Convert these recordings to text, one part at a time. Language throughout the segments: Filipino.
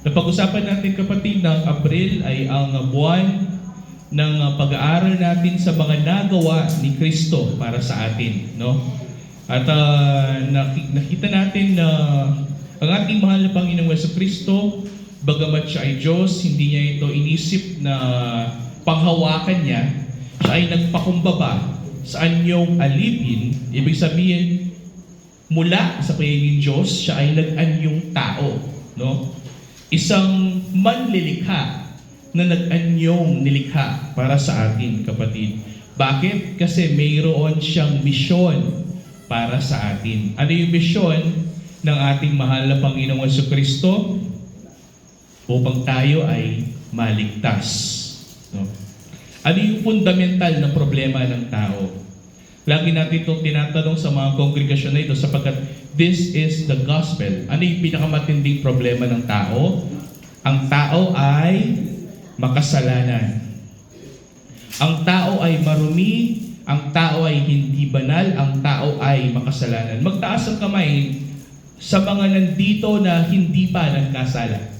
Napag-usapan natin kapatid ng Abril ay ang buwan ng pag-aaral natin sa mga nagawa ni Kristo para sa atin, no? At nakita natin na ang ating mahal na Panginoong Jesucristo, bagamat siya ay Diyos, hindi niya ito inisip na panghawakan niya. Siya ay nagpakumbaba sa anyong alipin. Ibig sabihin, mula sa pagiging Diyos, siya ay nag-anyong tao, no? Isang manlilikha na nag-anyong nilikha para sa atin, kapatid. Bakit? Kasi mayroon siyang misyon para sa atin. Ano yung misyon ng ating mahal na Panginoong Jesucristo? Upang tayo ay maligtas. No? Ano yung fundamental na problema ng tao? Lagi natin itong tinatanong sa mga kongregasyon na ito sapagkat this is the gospel. Ano yung pinakamatinding problema ng tao? Ang tao ay makasalanan. Ang tao ay marumi, ang tao ay hindi banal, ang tao ay makasalanan. Magtaas ang kamay sa mga nandito na hindi pa nagkasala.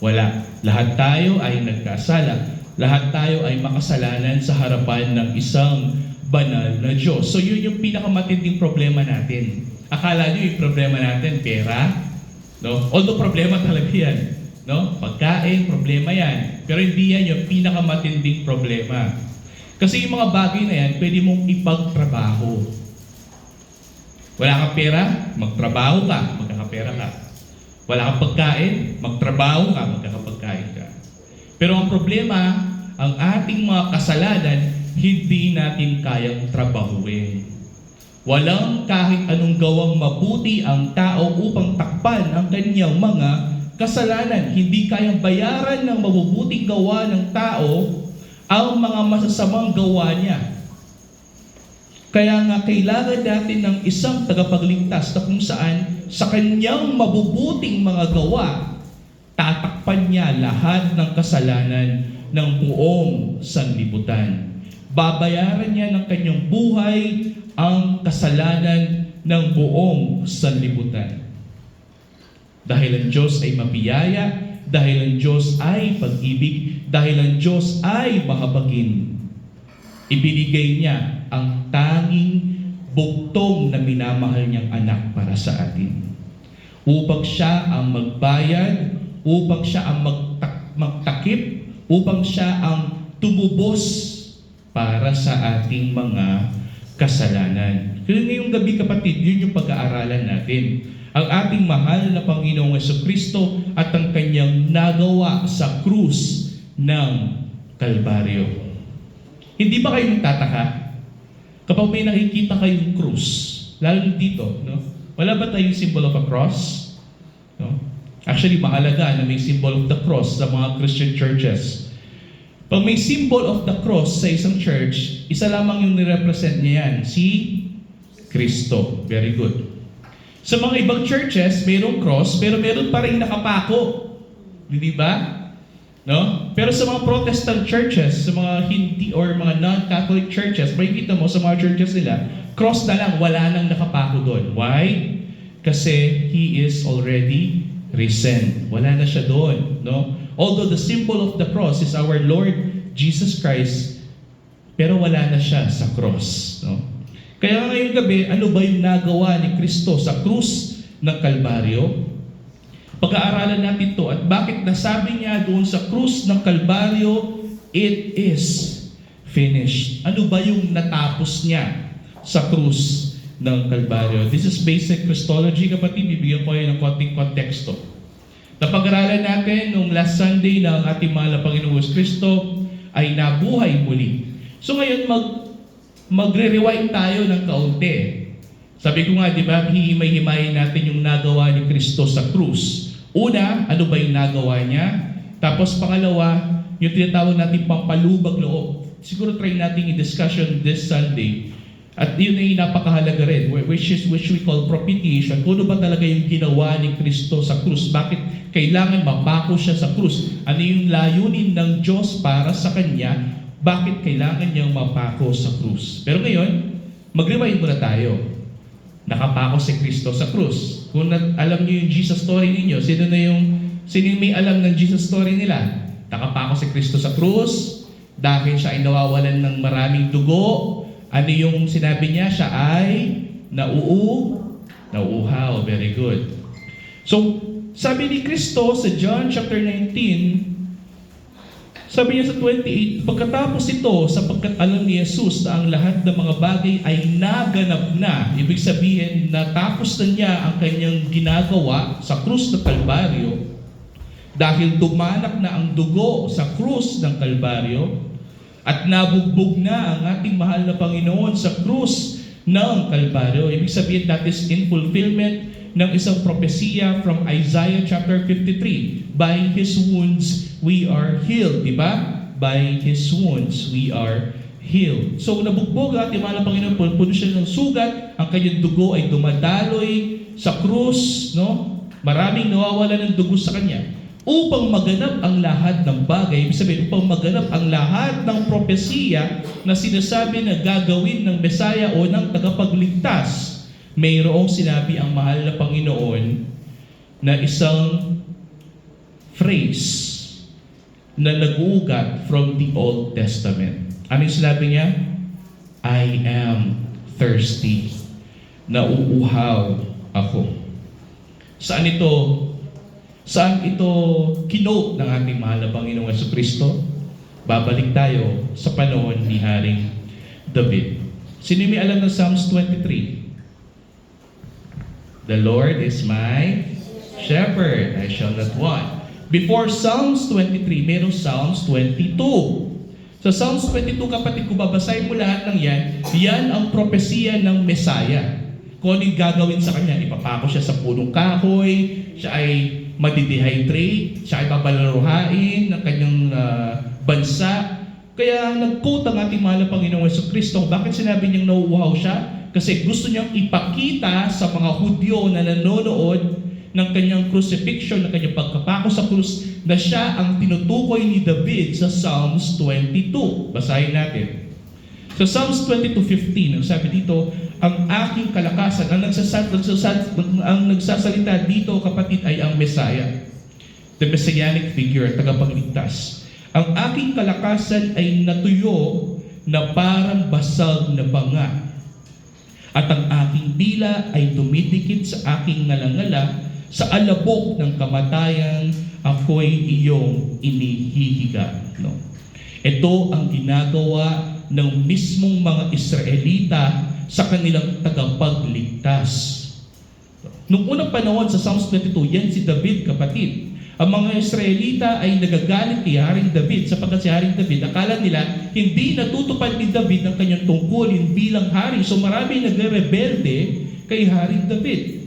Wala. Lahat tayo ay nagkasala. Lahat tayo ay makasalanan sa harapan ng isang banal na Diyos. So yun yung pinakamatinding problema natin. Akala nyo yung problema natin, pera? No? Although problema talaga yan. No? Pagkain, problema yan. Pero hindi yan yung pinakamatinding problema. Kasi yung mga bagay na yan, pwede mong ipagtrabaho. Wala kang pera, magtrabaho ka, magkakapera ka. Wala kang pagkain, magtrabaho ka, magkakapagkain ka. Pero ang problema, ang ating mga kasalanan, hindi natin kayang trabahuin. Walang kahit anong gawang mabuti ang tao upang takpan ang kanyang mga kasalanan. Hindi kayang bayaran ng mabubuting gawa ng tao ang mga masasamang gawa niya. Kaya nga kailangan natin ng isang tagapagligtas na kung saan sa kanyang mabubuting mga gawa, tatakpan niya lahat ng kasalanan ng buong sanlibutan. Babayaran niya ng kanyang buhay ang kasalanan ng buong sanlibutan. Dahil ang Diyos ay mabiyaya, dahil ang Diyos ay pag-ibig, dahil ang Diyos ay mahabagin, ibinigay niya ang tanging bugtong na minamahal niyang anak para sa atin. Upang siya ang magbayad, upang siya ang magtakip, upang siya ang tumubos para sa ating mga kasalanan. Kaya ngayong gabi kapatid, yun yung pag-aaralan natin. Ang ating mahal na Panginoong Jesucristo at ang kanyang nagawa sa krus ng Kalbaryo. Hindi ba kayo nagtataka? Kapag may nakikita kayong krus, lalo dito, no? Wala ba tayong symbol of a cross? No? Actually, mahalaga na may symbol of the cross sa mga Christian churches. Pag may symbol of the cross sa isang church, isa lamang yung nirepresent niya yan, si Kristo. Very good. Sa mga ibang churches, mayroong cross, pero meron pa rin nakapako. Hindi ba? No? Pero sa mga Protestant churches, sa mga hindi or mga non-Catholic churches, makikita mo sa mga churches nila, cross na lang, wala nang nakapako doon. Why? Kasi He is already risen. Wala na siya doon. No? Although the symbol of the cross is our Lord Jesus Christ, pero wala na siya sa cross. No? Kaya ngayong gabi, ano ba yung nagawa ni Kristo sa krus ng Kalbaryo? Pag-aaralan natin ito at bakit nasabi niya doon sa krus ng Kalbaryo, it is finished. Ano ba yung natapos niya sa krus ng Kalbaryo? This is basic Christology, kapatid. Bibigyan ko kayo ng konting konteksto. Napag-aralan natin nung last Sunday ng ating mahal na Panginoong Kristo ay nabuhay muli. So ngayon magre-rewind tayo ng kaunti. Sabi ko nga, di ba, hihimay-himayin natin yung nagawa ni Kristo sa krus. Una, ano ba yung nagawa niya? Tapos pangalawa, yung tinatawag natin pampalubag loob. Siguro try natin i-discussion this Sunday. At yun ay napakahalaga rin, which we call propitiation. Kung ano ba talaga yung ginawa ni Kristo sa krus? Bakit kailangan mapako siya sa krus? Ano yung layunin ng Diyos para sa Kanya? Bakit kailangan niyang mapako sa krus? Pero ngayon, mag-rewind muna tayo. Nakapako si Kristo sa krus. Kung alam niyo yung Jesus story ninyo, sino yung may alam ng Jesus story nila? Nakapako si Kristo sa krus dahil siya ay nawawalan ng maraming dugo. Ano yung sinabi niya? Siya ay nauuhaw. Very good. So, sabi ni Kristo sa John chapter 19, sabi niya sa 28, pagkatapos ito, sapagkat alam ni Jesus na ang lahat ng mga bagay ay naganap na, ibig sabihin, natapos na niya ang kanyang ginagawa sa krus ng Kalbaryo, dahil dumanak na ang dugo sa krus ng Kalbaryo, at nabugbog na ang ating mahal na Panginoon sa krus ng Kalbaryo. Ibig sabihin, that is in fulfillment ng isang propesiya from Isaiah chapter 53. By His wounds, we are healed. Diba? By His wounds, we are healed. So, nabugbog ang ating mahal na Panginoon, puno siya ng sugat, ang kanyang dugo ay dumadaloy sa krus, no? Maraming nawawala ng dugo sa kanya. Upang maganap ang lahat ng bagay, ibig sabihin, upang maganap ang lahat ng propesiya na sinasabi na gagawin ng Mesaya o ng tagapagligtas, mayroong sinabi ang mahal na Panginoon na isang phrase na nag-uugat from the Old Testament. Ano yung sinabi niya? I am thirsty. Nauuhaw ako. Saan ito kinote ng ating mahal na Panginoong Jesucristo? Babalik tayo sa panahon ni Haring David. Sino may alam ng Psalms 23? The Lord is my shepherd, I shall not want. Before Psalms 23, mayroong Psalms 22. Sa Psalms 22, kapatid, kung babasahin mo lahat ng yan ang propesiya ng Mesaya. Kung ano yung gagawin sa kanya, ipapako siya sa punong kahoy, siya ay madidehydrate, siya ay babalaruhain ng kanyang bansa. Kaya nag-quote ang ating mahal na Panginoong Jesucristo. Bakit sinabi niyang nauuhaw siya? Kasi gusto niyang ipakita sa mga Hudyo na nanonood ng kanyang crucifixion, ng kanyang pagkapako sa krus, na siya ang tinutukoy ni David sa Psalms 22. Basahin natin. Sa Psalms 22:15, ang sabi dito, ang aking kalakasan, ang nagsasalita dito, kapatid, ay ang Messiah. The Messianic figure, tagapagligtas. Ang aking kalakasan ay natuyo na parang basag na banga. At ang aking dila ay dumidikit sa aking ngalangala, sa alabok ng kamatayan, ako'y iyong inihihiga. No? Ito ang ginagawa ng mismong mga Israelita sa kanilang tagapagligtas. Noong unang panahon sa Psalms 22, yan si David, kapatid. Ang mga Israelita ay nagagalit kay Haring David sapagkat si Haring David, akala nila hindi natutupad ni David ang kanyang tungkulin bilang hari. So marami nagre-rebelde kay Haring David.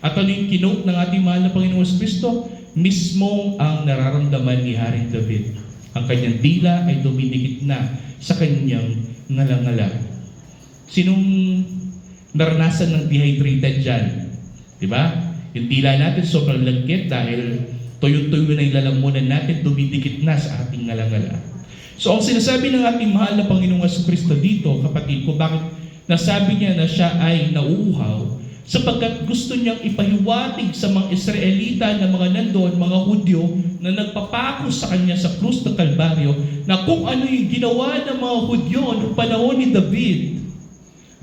At ano yung kinote ng ating mahal na Panginoong Jesucristo? Mismo ang nararamdaman ni Haring David. Ang kanyang dila ay dumidikit na sa kanyang ngalangala. Sinong naranasan ng dehydrated dyan? Diba? Yung dila natin sobrang lagkit dahil tuyo-tuyo na yung lalamunan natin, dumidikit na sa ating ngalangala. So ang sinasabi ng ating mahal na Panginoong Jesucristo dito, kapatid, kung bakit nasabi niya na siya ay nauuhaw, sapagkat gusto niyang ipahiwatig sa mga Israelita na mga nandoon, mga Hudyo, na nagpapako sa kanya sa krus ng Kalbaryo, na kung ano yung ginawa ng mga Hudyo noong panahon ni David,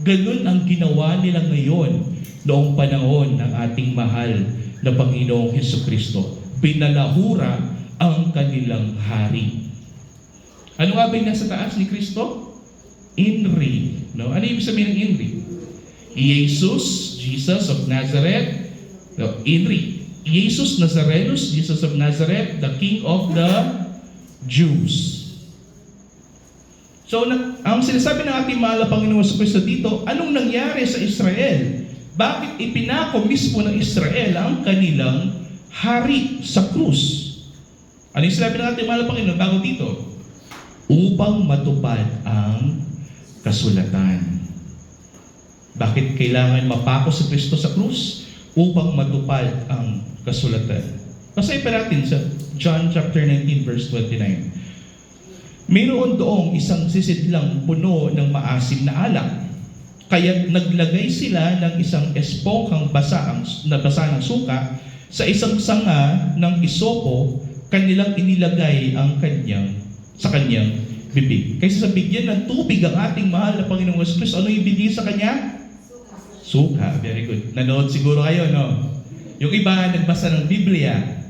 ganun ang ginawa nila ngayon noong panahon ng ating mahal na Panginoong Jesucristo. Pinalahura ang kanilang hari. Ano nga ba yung nasa taas ni Kristo? Inri. No? Ano ibig sabihin ng Inri? Jesus of Nazareth. No, Inri. Jesus Nazarenus, Jesus of Nazareth, the King of the Jews. So, ang sinasabi ng ating mahal na Panginoon sa Kristo dito, anong nangyari sa Israel? Bakit ipinako mismo ng Israel ang kanilang hari sa krus? Ano yung sinabi ng ating mahal na Panginoon bago dito? Upang matupad ang kasulatan. Bakit kailangan mapako si Kristo sa krus? Upang matupad ang kasulatan. Basahin pa natin sa John chapter 19 verse 29. Mayroon doong isang sisidlang puno ng maasim na alak. Kaya naglagay sila ng isang esponghang basa ng suka sa isang sanga ng isopo, kanilang inilagay sa kanyang bibig. Kaysa sa bigyan ng tubig ang ating mahal na Panginoong Kristo, ano ibigay sa kanya? Suka. Very good. Nanood siguro kayo, no? Yung iba, nagbasa ng Biblia.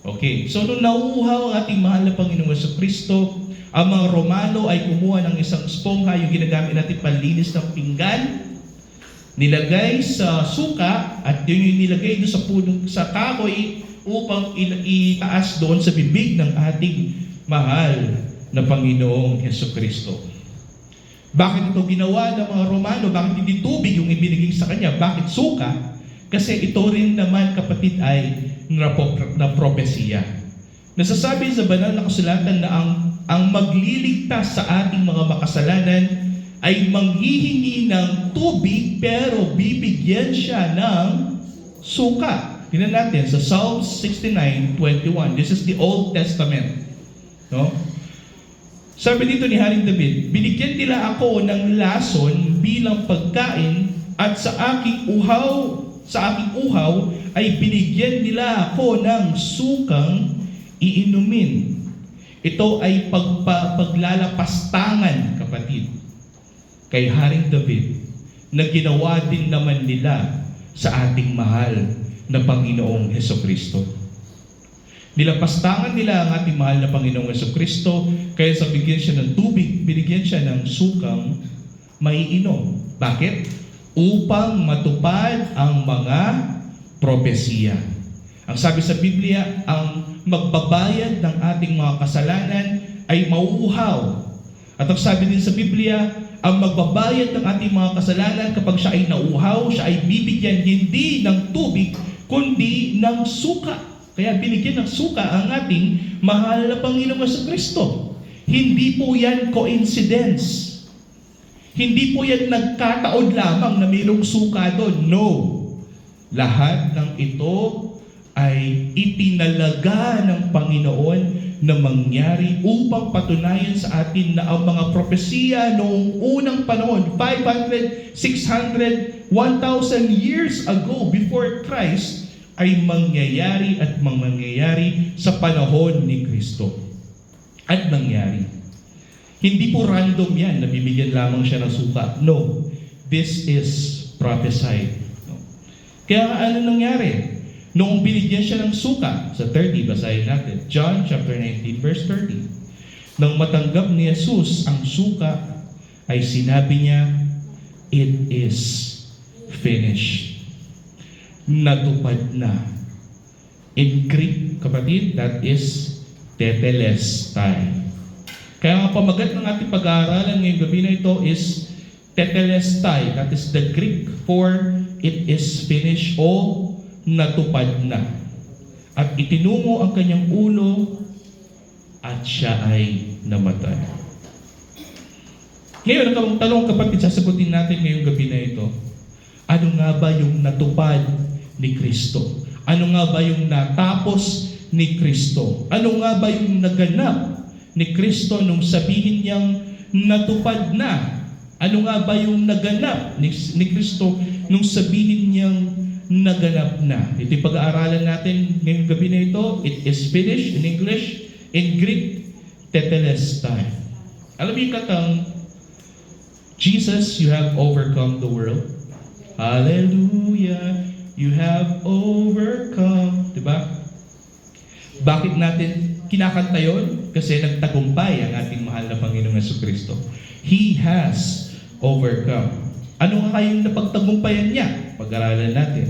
Okay. So, nung nauuhaw ang ating mahal na Panginoong Kristo, ang mga Romano ay kumuha ng isang espongha, yung ginagamit natin panlinis ng pinggan, nilagay sa suka, at yun yung nilagay doon sa kahoy upang itaas doon sa bibig ng ating mahal na Panginoong Hesukristo. Bakit ito ginawa ng mga Romano? Bakit hindi tubig yung ibinigay sa kanya? Bakit suka? Kasi ito rin naman, kapatid, ay na propesiya. Nasasabi sa banal na kasulatan na ang magliligtas sa ating mga makasalanan ay manghihingi ng tubig pero bibigyan siya ng suka. Tingnan natin sa Psalms 69:21. This is the Old Testament. No? Sabi dito ni Haring David, binigyan nila ako ng lason bilang pagkain at sa aking uhaw ay binigyan nila ako ng sukang iinumin. Ito ay paglalapastangan, kapatid, kay Haring David na ginawa din naman nila sa ating mahal na Panginoong Hesukristo. Nilapastangan nila ang ating mahal na Panginoong Hesukristo, kaya sa bigyan siya ng tubig, binigyan siya ng sukang maiinom. Bakit? Upang matupad ang mga propesiya. Ang sabi sa Biblia, ang magbabayad ng ating mga kasalanan ay mauuhaw. At ang sabi din sa Biblia, ang magbabayad ng ating mga kasalanan kapag siya ay nauuhaw, siya ay bibigyan hindi ng tubig, kundi ng suka. Kaya binigyan ng suka ang ating mahal na Panginoong Jesucristo. Hindi po yan coincidence. Hindi po yan nagkataon lamang na mayroong suka doon. No. Lahat ng ito ay itinalaga ng Panginoon na mangyari upang patunayan sa atin na ang mga propesiya noong unang panahon, 500, 600, 1,000 years ago before Christ, ay mangyayari at mangyayari sa panahon ni Kristo. At nangyari. Hindi po random yan, nabibigyan lamang siya ng suka. No, this is prophesied. No. Kaya ano nangyari? Noong binigyan siya ng suka, sa 30, basahin natin, John chapter 19, verse 30. Nang matanggap ni Jesus ang suka, ay sinabi niya, it is finished. Natupad na. In Greek, kapatid, that is tetelestai. Kaya ang pamagat ng ating pag-aaralan ngayong gabi na ito is tetelestai. That is the Greek for it is finished o natupad na. At itinungo ang kanyang ulo at siya ay namatay. Ngayon, ang tanong, kapatid, sasagutin natin ngayong gabi na ito. Ano nga ba yung natupad ni Kristo? Ano nga ba yung natapos ni Kristo? Ano nga ba yung naganap ni Kristo nung sabihin niyang natupad na? Ano nga ba yung naganap ni Kristo nung sabihin niyang naganap na? Ito yung pag-aaralan natin ngayong gabi na ito. It is finished in English. In Greek, tetelestai. Alam mo yung katang, Jesus, you have overcome the world. Hallelujah, you have overcome. Diba? Bakit natin kinakanta yun? Kasi nagtagumpay ang ating mahal na Panginoong Jesucristo. He has overcome. Ano nga kayong napagtagumpayan niya? Pag-aralan natin.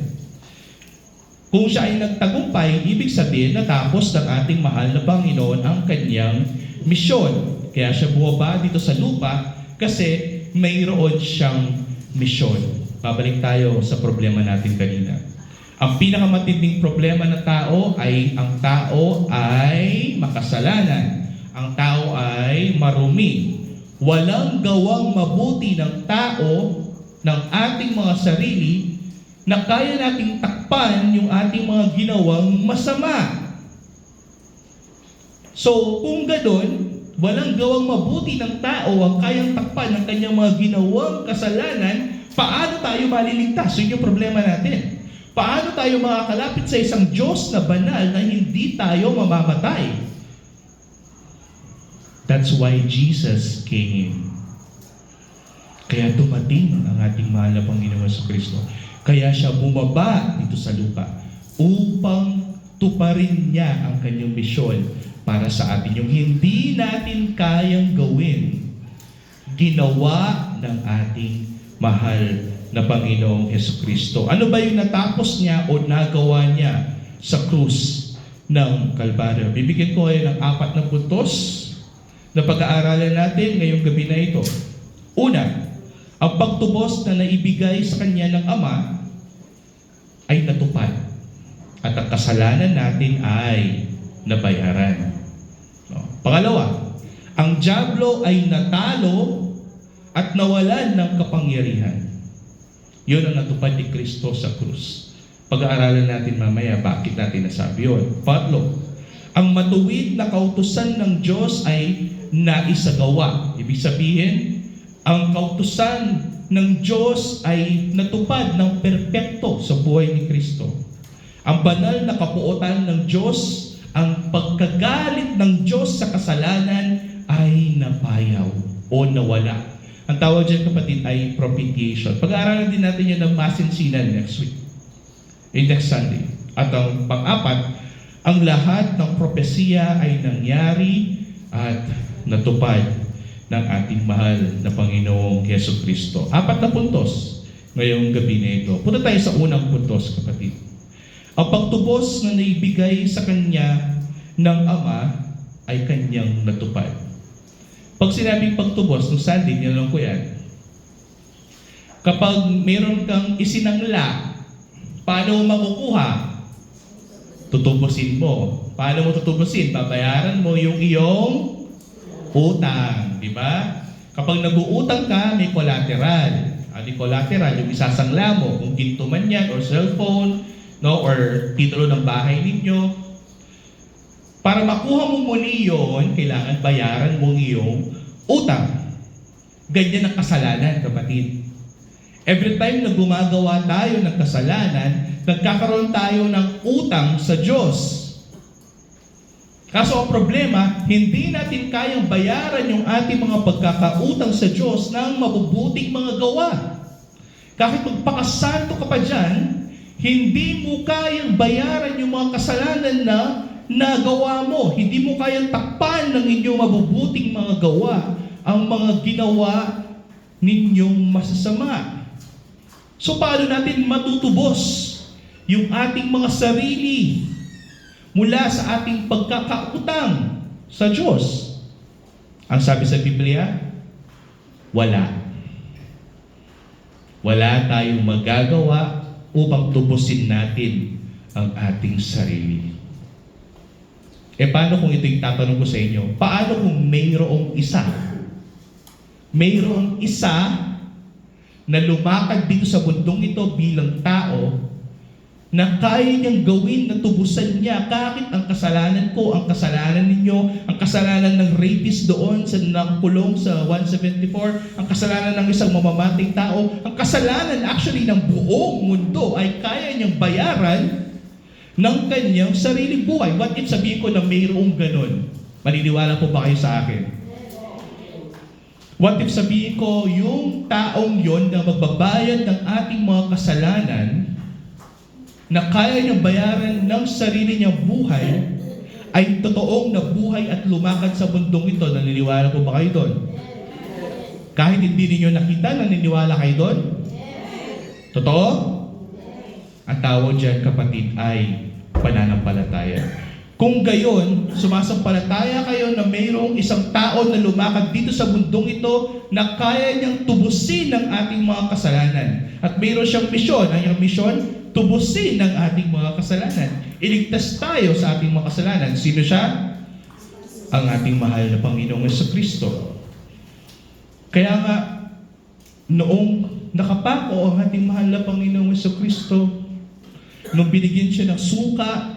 Kung siya ay nagtagumpay, ibig sabihin natapos ng ating mahal na Panginoon ang kanyang misyon. Kaya siya bumaba dito sa lupa kasi mayroon siyang misyon. Babalik tayo sa problema natin kanina. Ang pinakamatinding problema ng tao ay ang tao ay makasalanan. Ang tao ay marumi. Walang gawang mabuti ng tao, ng ating mga sarili, na kaya nating takpan yung ating mga ginawang masama. So, kung ganon, walang gawang mabuti ng tao ang kayang takpan ng kanyang mga ginawang kasalanan, Paano tayo maliligtas? Yun yung problema natin. Paano tayo makakalapit sa isang Diyos na banal na hindi tayo mamamatay? That's why Jesus came. Kaya dumating ang ating mahal na Panginoon Jesucristo. Kaya siya bumaba dito sa lupa upang tuparin niya ang kanyang misyon para sa atin. Yung hindi natin kayang gawin, ginawa ng ating mahal na Panginoong Jesucristo. Ano ba yung natapos niya o nagawa niya sa krus ng Kalbaryo? Bibigyan ko kayo ng 4 na puntos na pag-aaralan natin ngayong gabi na ito. Una, ang pagtubos na naibigay sa kanya ng Ama ay natupad at ang kasalanan natin ay nabayaran. Pangalawa, ang dyablo ay natalo at nawalan ng kapangyarihan. Yun ang natupad ni Kristo sa krus. Pag-aaralan natin mamaya bakit natin nasabi yun. Pangatlo, ang matuwid na kautusan ng Diyos ay naisagawa. Ibig sabihin, ang kautusan ng Diyos ay natupad ng perpekto sa buhay ni Kristo. Ang banal na kapuotan ng Diyos, ang pagkagalit ng Diyos sa kasalanan ay napayaw o nawala. Ang tawag dyan, kapatid, ay propitiation. Pag-aaralan din natin yan ng masinsinan next week. Next Sunday. At ang pang-apat, ang lahat ng propesiya ay nangyari at natupad ng ating mahal na Panginoong Jesucristo. 4 na puntos ngayong gabi na ito. Punta tayo sa unang puntos, kapatid. Ang pagtubos na naibigay sa Kanya ng Ama ay Kanyang natupad. Pag sinabing pagtubos, nung Sunday, nilalong ko yan. Kapag meron kang isinangla, paano mo makukuha? Tutubusin mo. Paano mo tutubusin? Babayaran mo yung iyong utang. Di ba? Kapag nag-uutang ka, may collateral. Di collateral, yung isasangla mo, kung ginto man yan, or cellphone, no, or titulo ng bahay ninyo. Para makuha mo muli yun, kailangan bayaran mo iyong utang. Ganyan ang kasalanan, kapatid. Every time na gumagawa tayo ng kasalanan, nagkakaroon tayo ng utang sa Diyos. Kaso ang problema, hindi natin kayang bayaran yung ating mga pagkakautang sa Diyos ng mabubuting mga gawa. Kahit magpakasanto ka pa dyan, hindi mo kayang bayaran yung mga kasalanan na nagawa mo. Hindi mo kayang takpan ng inyong mabubuting mga gawa ang mga ginawa ninyong masasama. So paano natin matutubos yung ating mga sarili mula sa ating pagkakautang sa Diyos? Ang sabi sa Biblia, wala. Wala tayong magagawa upang tubusin natin ang ating sarili. Paano kung ito yung tatanong ko sa inyo? Paano kung mayroong isa? Mayroong isa na lumakad dito sa mundong ito bilang tao na kaya niyang gawin na tubusan niya kahit ang kasalanan ko, ang kasalanan ninyo, ang kasalanan ng rapist doon sa nakulong sa 174, ang kasalanan ng isang mamamatay tao, ang kasalanan actually ng buong mundo ay kaya niyang bayaran ng kanyang sariling buhay. What if sabihin ko na mayroong ganon? Maniniwala po ba kayo sa akin? What if sabihin ko yung taong yon na magbabayad ng ating mga kasalanan na kaya niyang bayaran ng sarili niyang buhay ay totoong nabuhay at lumakad sa mundong ito? Naniniwala po ba kayo doon? Kahit hindi niyo nakita, naniniwala kayo doon? Totoo? Ang tawag dyan, kapatid, ay pananampalataya. Kung gayon, sumasampalataya kayo na mayroong isang tao na lumakad dito sa mundong ito na kaya niyang tubusin ang ating mga kasalanan. At mayroon siyang misyon. Ang iyong misyon, tubusin ang ating mga kasalanan. Iligtas tayo sa ating mga kasalanan. Sino siya? Ang ating mahal na Panginoong Jesucristo. Kaya nga, noong nakapako ang ating mahal na Panginoong Jesucristo, nung binigyan siya ng suka,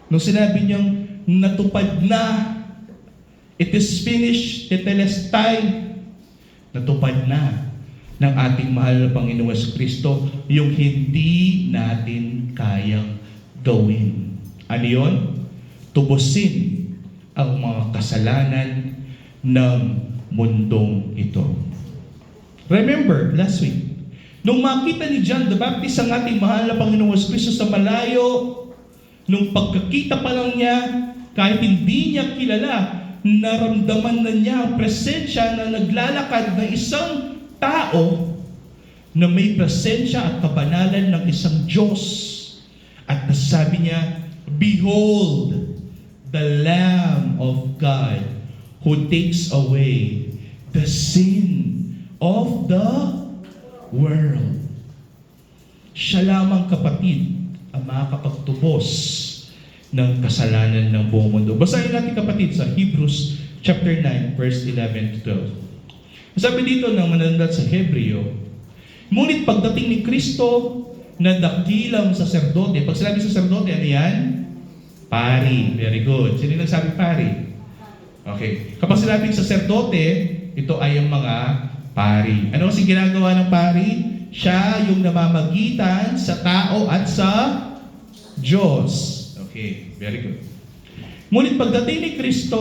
nung sinabi niyang natupad na, it is finished, tetelestai, natupad na. ng ating mahal na Panginoong Jesucristo, yung hindi natin kayang gawin. Ano yun? Tubusin ang mga kasalanan ng mundong ito. Remember, last week, nung makita ni John the Baptist ang ating mahal na Panginoong Jesucristo sa malayo, nung pagkakita pa lang niya, kahit hindi niya kilala, naramdaman na niya ang presensya na naglalakad ng isang tao na may presensya at kabanalan ng isang Diyos. At nasabi niya, "Behold, the Lamb of God who takes away the sin of the world." Siya lamang, kapatid, ang makakapagtubos ng kasalanan ng buong mundo. Basahin natin, kapatid, sa Hebrews chapter 9, verse 11 to 12. Sabi dito ng manandat sa Hebreo, "Ngunit pagdating ni Kristo na dakilang saserdote," pag sinabi saserdote, ano yan? Pari. Very good. Sino nagsabi pari? Okay. Kapag sinabing saserdote, ito ay ang mga pari. Ano kasi ginagawa ng pari? Siya yung namamagitan sa tao at sa Diyos. Okay, very good. Ngunit pagdating ni Kristo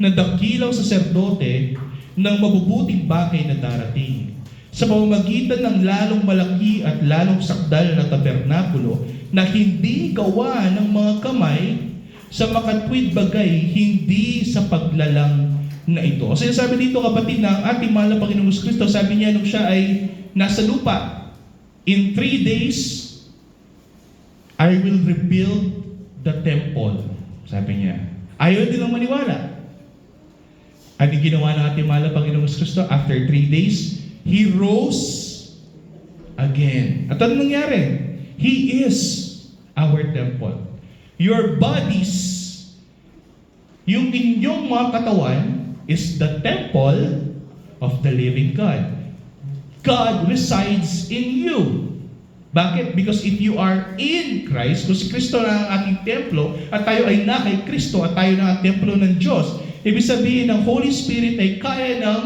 na dakilang saserdote ng mabubuting bagay na darating, sa pamamagitan ng lalong malaki at lalong sakdal na tabernakulo na hindi gawa ng mga kamay, sa makatwid bagay, hindi sa paglalang na ito. Kasi sabi dito, kapatid, na ang ating mahal na Panginoong Kristo, sabi niya nung siya ay nasa lupa, "In 3 days, I will rebuild the temple." Sabi niya. Ayaw din ang maniwala. Ano yung ginawa ng ating mahal na Panginoong Kristo? After 3 days, He rose again. At ano nangyari? He is our temple. Your bodies, yung inyong mga katawan, is the temple of the living God. God resides in you. Bakit? Because if you are in Christ, kung si Kristo na ang ating templo, at tayo ay na kay Kristo, at tayo na ang templo ng Diyos, ibig sabihin ng Holy Spirit ay kaya ng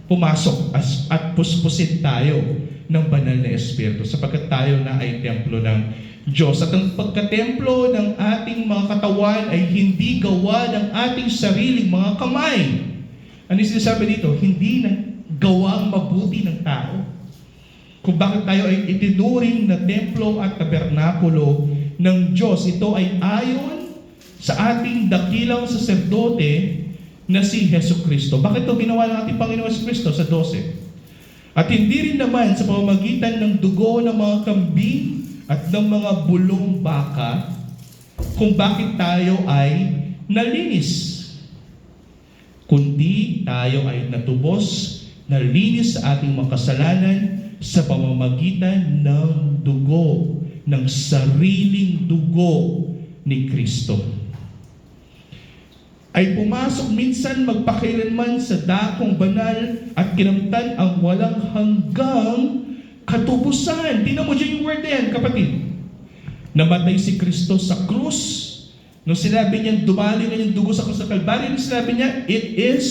pumasok at puspusin tayo ng banal na Espiritu, sapagkat tayo na ay templo ng Diyos. At ang pagkatemplo ng ating mga katawan ay hindi gawa ng ating sariling mga kamay. Ano yung sinasabi dito? Hindi na gawang mabuti ng tao. Kung bakit tayo ay itinuring na templo at tabernakulo ng Diyos, ito ay ayon sa ating dakilang saserdote na si Hesus Kristo. Bakit ito ginawa ng ating Panginoon Hesus Kristo sa 12? At hindi rin naman sa pamamagitan ng dugo ng mga kambing at ng mga bulong baka kung bakit tayo ay nalinis, kundi tayo ay natubos, nalinis sa ating mga kasalanan sa pamamagitan ng dugo, ng sariling dugo ni Kristo. Ay pumasok minsan magpakailanman sa dakong banal at kinamtan ang walang hanggang katubusan. Tingnan mo dyan yung word na yan, kapatid. Namatay si Kristo sa krus. Nung sinabi niya, dumali na yung dugo sa krus sa Kalbaryo, nung sinabi niya, "It is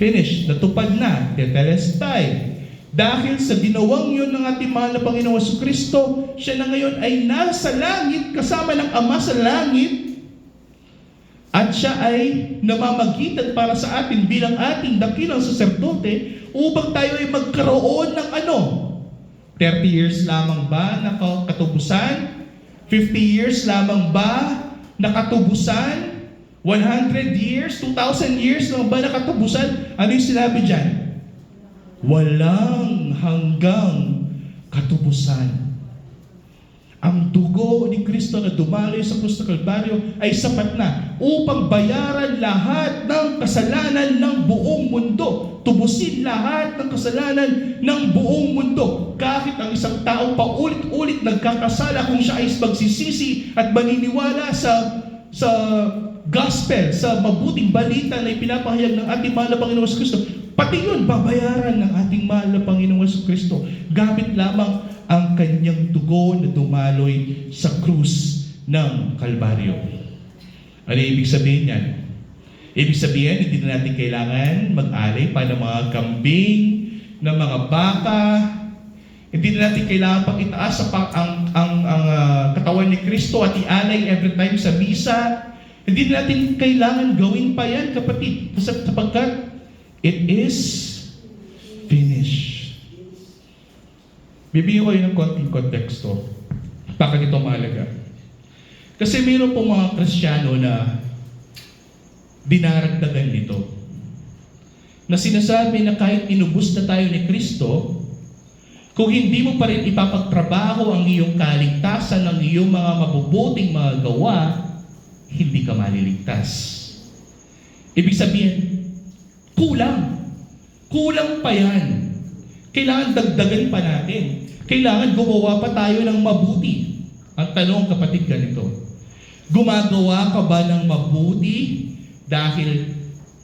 finished." Natupad na. Tetelestai. Dahil sa ginawang yun ng ating mahal na Panginoong Jesucristo, siya na ngayon ay nasa langit kasama ng Ama sa langit, at siya ay namamagitan para sa atin bilang ating dakilang saserdote upang tayo ay magkaroon ng 30 years lamang ba na katubusan? 50 years lamang ba na katubusan? 100 years? 2,000 years lamang ba na katubusan? Ano yung sinabi dyan? Walang hanggang katubusan. Ang dugo ni Kristo na dumaloy sa krus ng Kalbaryo ay sapat na upang bayaran lahat ng kasalanan ng buong mundo. Tubusin lahat ng kasalanan ng buong mundo. Kahit ang isang tao paulit-ulit nagkakasala, kung siya ay magsisisi at maniniwala sa gospel, sa mabuting balita na ipinapahayag ng ating mahal na Panginoong Kristo, pati yun babayaran ng ating mahal na Panginoong Kristo. Gamit lamang ang kanyang dugo na dumaloy sa krus ng Kalbaryo. Ano ibig sabihin yan? Ibig sabihin, hindi na natin kailangan mag-alay pa ng mga kambing ng mga baka. Hindi na natin kailangan pang itaas ang katawan ni Kristo at ialay every time sa misa. Hindi na natin kailangan gawin pa yan, kapatid, sapagkat it is finished. Bibigyan ko yun ng konting konteksto. Bakit ito mahalaga? Kasi mayroon pong mga Kristiyano na dinaragdagan nito. Na sinasabi na kahit inubos na tayo ni Kristo, kung hindi mo pa rin ipapagtrabaho ang iyong kaligtasan ng iyong mga mabubuting mga gawa, hindi ka maliligtas. Ibig sabihin, kulang. Kulang pa yan. Kailangan dagdagan pa natin. Kailangan gumawa pa tayo ng mabuti. Ang tanong, kapatid, ganito. Gumagawa ka ba ng mabuti dahil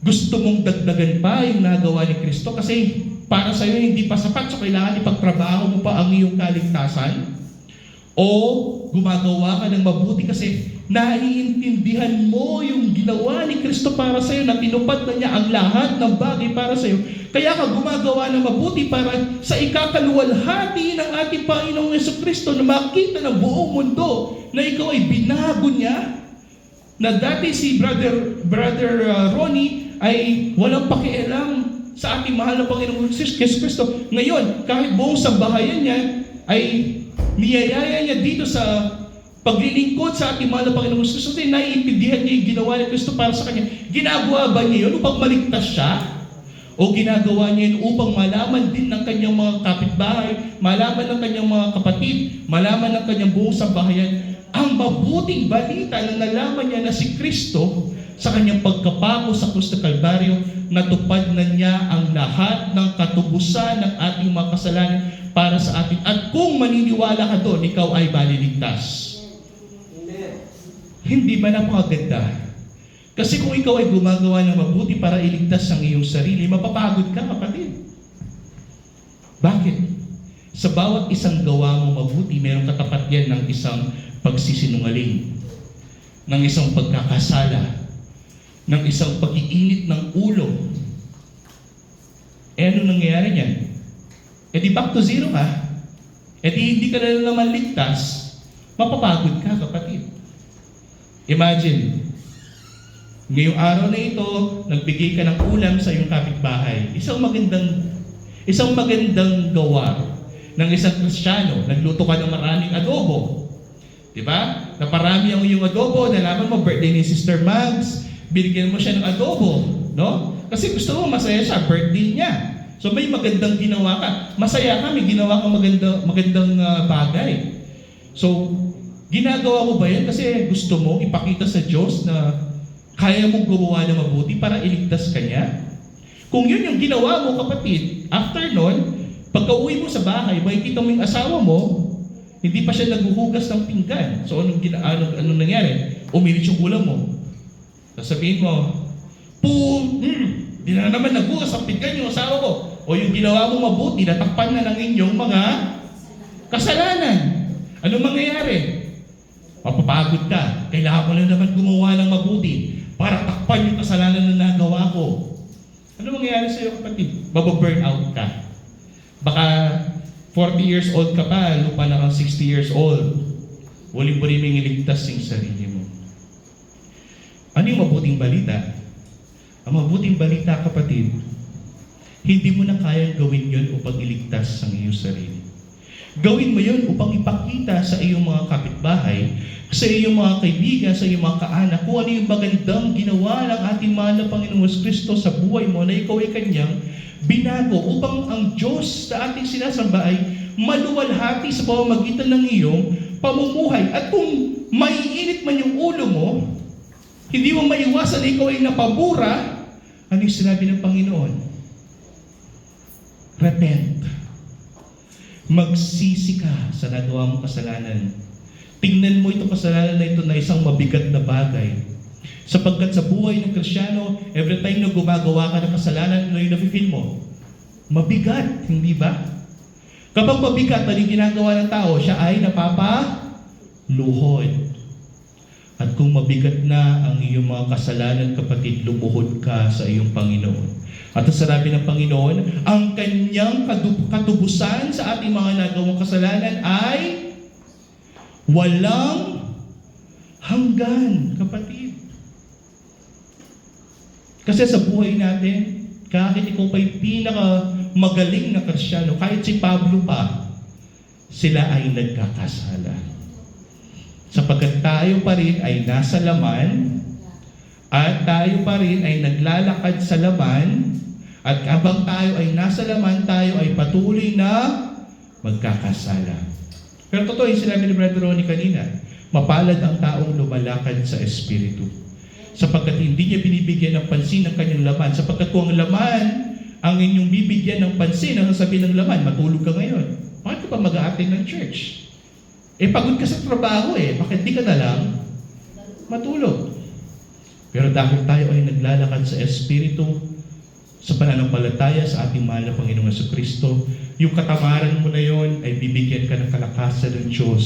gusto mong dagdagan pa yung nagawa ni Kristo? Kasi para sa iyo hindi pa sapat, so kailangan ipagtrabaho mo pa ang iyong kaligtasan? O gumagawa ka ng mabuti kasi naiintindihan mo yung ginawa ni Kristo para sa iyo, na tinupad na niya ang lahat ng bagay para sa iyo. Kaya ka gumagawa ng mabuti para sa ikakaluwalhati ng ating Panginoong Jesucristo, na makita ng buong mundo na ikaw ay binago niya. Na dati si Brother Ronnie ay walang pakialam sa ating mahal na Panginoong Jesus Kristo. Ngayon, kahit buong sambahayan niya ay niyayaya niya dito sa paglilingkod sa ating mahal na Panginoong Jesus Kristo, kasi naiintindihan niya yung ginawa ni Kristo para sa kanya. Ginagawa ba niya yun upang maligtas siya? O ginagawa niya yun upang malaman din ng kanyang mga kapitbahay, malaman ng kanyang mga kapatid, malaman ng kanyang buong sambahayan ang mabuting balita na nalaman niya na si Kristo sa kanyang pagkapako sa krus ng Kalbaryo, natupad na niya ang lahat ng katubusan ng ating mga kasalanan para sa atin. At kung maniniwala ka doon, ikaw ay maliligtas. Hindi ba napakaganda? Kasi kung ikaw ay gumagawa ng mabuti para iligtas ang iyong sarili, mapapagod ka, kapatid. Bakit? Sa bawat isang gawa mo mabuti, mayroong katapat yan ng isang pagsisinungaling, ng isang pagkakasala, ng isang pag-iinit ng ulo. Ano nangyayari niyan? Di back to zero ka. Di hindi ka na naman ligtas, mapapagod ka, kapatid. Imagine, ngayong araw na ito, nagbigay ka ng ulam sa iyong kapitbahay. Isang magandang gawa ng isang Kristiyano. Nagluto ka ng maraming adobo. Diba? Naparami ang iyong adobo, nalaman mo, birthday ni Sister Mags, binigyan mo siya ng adobo, no? Kasi gusto mo masaya siya, birthday niya. So may magandang ginawa ka. Masaya ka, may ginawa kang magandang bagay. So, ginagawa mo ba yan kasi gusto mo ipakita sa Diyos na kaya mong gumawa ng mabuti para iligtas ka niya? Kung yun yung ginawa mo, kapatid, after nun, pagka uwi mo sa bahay, makikita mo yung asawa mo, hindi pa siya naghuhugas ng pinggan. So anong nangyari? Umilit yung ulam mo. Sasabihin mo, di na naman naghugas ng pinggan yung asawa ko. O yung ginawa mo mabuti, natakpan na ng inyong mga kasalanan. Anong mangyayari? Mapapagod ka. Kailangan ko na naman gumawa ng mabuti para takpan yung kasalanan na nagawa ko. Ano mangyayari sa iyo, kapatid? Mababurn out ka. Baka 40 years old ka pa, lupa na kang 60 years old. Waling-waling may iligtas yung sarili mo. Ano yung mabuting balita? Ang mabuting balita, kapatid, hindi mo na kayang gawin yun upang iligtas ang iyong sarili. Gawin mo yun upang ipakita sa iyong mga kapitbahay, sa iyong mga kaibigan, sa iyong mga kaanak, kung ano yung magandang ginawa ng ating mahal na Panginoong Kristo sa buhay mo, na ikaw ay kanyang binago, upang ang Diyos na ating sinasamba ay maluwalhati sa pamamagitan ng iyong pamumuhay. At kung maiinit man yung ulo mo, hindi mo maiwasan na ikaw ay napabura, ano yung sinabi ng Panginoon? Repent. Magsisi ka sa nagawa mong kasalanan. Tingnan mo itong kasalanan na ito na isang mabigat na bagay. Sapagkat sa buhay ng Kristiyano, every time na gumagawa ka ng kasalanan, ano yung nafe-feel mo? Mabigat, hindi ba? Kapag mabigat, ano yung ginagawa ng tao? Siya ay napapaluhod. At At kung mabigat na ang iyong mga kasalanan, kapatid, lumuhod ka sa iyong Panginoon. At sinabi ng Panginoon, ang kanyang katubusan sa ating mga nagawang kasalanan ay walang hanggan, kapatid. Kasi sa buhay natin, kahit ikaw pa'y pinakamagaling na Kristiyano, kahit si Pablo pa, sila ay nagkakasala. Sapagkat tayo pa rin ay nasa laman, at tayo pa rin ay naglalakad sa laman, at habang tayo ay nasa laman, tayo ay patuloy na magkakasala. Pero totoo yung sinabi ni Brother Ronnie kanina, mapalad ang taong lumalakad sa Espiritu. Sapagkat hindi niya binibigyan ng pansin ng kanyang laman. Sapagkat kung ang laman ang inyong bibigyan ng pansin, ang sasabihin ng laman, matulog ka ngayon. Bakit ka pa mag-a-attend ng church? Pagod ka sa trabaho bakit di ka na lang matulog? Pero dahil tayo ay naglalakad sa Espiritu, sa pananampalataya sa ating mahal na Panginoong Jesucristo, yung katamaran mo na yon ay bibigyan ka ng kalakasan ng Diyos.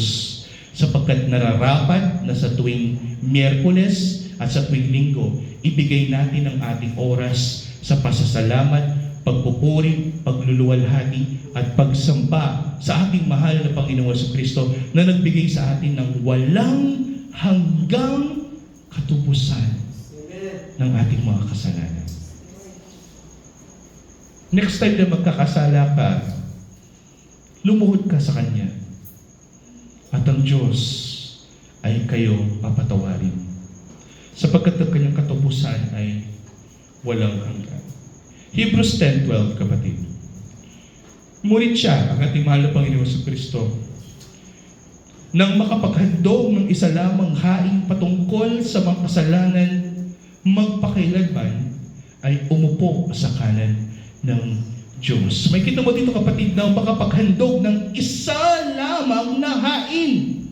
Sapagkat nararapat na sa tuwing Miyerkules at sa tuwing Linggo, ibigay natin ang ating oras sa pasasalamat, pagpupuri, pagluluwalhati, at pagsamba sa ating mahal na Panginoong Jesucristo na nagbigay sa atin ng walang hanggang katubusan ng ating mga kasalanan. Next time na magkakasala ka, lumuhod ka sa Kanya. At ang Diyos ay kayo papatawarin. Sapagkat ang kanyang katubusan ay walang hanggan. Hebrews 10:12, kapatid. Ngunit siya, ang ating mahal na Panginoon Jesucristo, nang makapaghandog ng isa lamang haing patungkol sa mga kasalanan magpakailanman, ay umupo sa kanan ng Diyos. May kita mo dito, kapatid, na makapaghandog ng isa lamang na hain.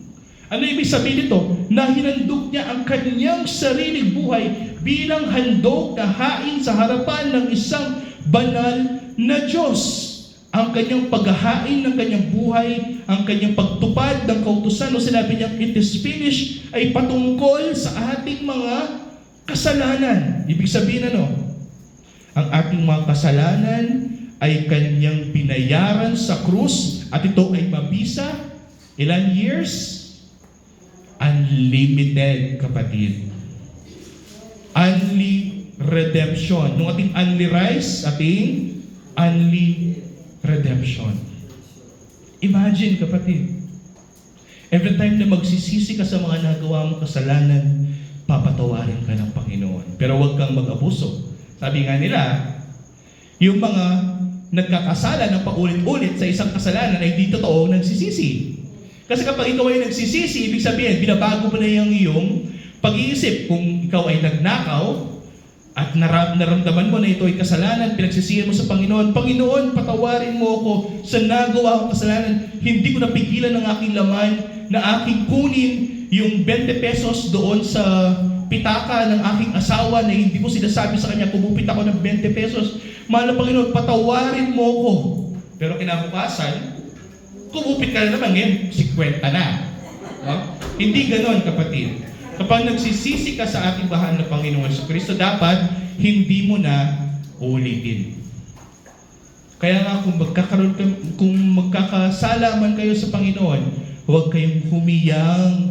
Ano ibig sabihin nito? Na hinandog niya ang kanyang sariling buhay bilang handog na hain sa harapan ng isang banal na Diyos. Ang kanyang paghahain ng kanyang buhay, ang kanyang pagtupad ng kautusan, o sinabi niya, it is finished, ay patungkol sa ating mga kasalanan. Ibig sabihin ang ating mga kasalanan ay kanyang binayaran sa krus, at ito ay mabisa. Ilan years? Unlimited, kapatid. Only redemption. Nung ating only rise, ating only redemption. Imagine, kapatid. Every time na magsisisi ka sa mga nagawa mong kasalanan, papatawarin ka ng Panginoon. Pero huwag kang mag-abuso. Sabi nga nila, yung mga nagkakasala ng paulit-ulit sa isang kasalanan ay di totoo nagsisisi. Kasi kapag ikaw ay nagsisisi, ibig sabihin, binabago mo na yung iyong pag-iisip. Kung ikaw ay nagnakaw at naramdaman mo na ito ay kasalanan, pinagsisihan mo sa Panginoon, Panginoon, patawarin mo ako sa nagawa kong kasalanan. Hindi ko napigilan ng aking laman na aking kunin yung 20 pesos doon sa pitaka ng aking asawa na hindi ko sinasabi sa kanya, kumupit ako ng 20 pesos. Mahal na Panginoon, patawarin mo ako. Pero kinabukasan, kumupit ka na naman ngayon, 50 na. No? Hindi ganon, kapatid. Kapag nagsisisi ka sa ating mahal na Panginoon Jesucristo, dapat hindi mo na ulitin. Kaya nga kung magkakasala man kayo sa Panginoon, huwag kayong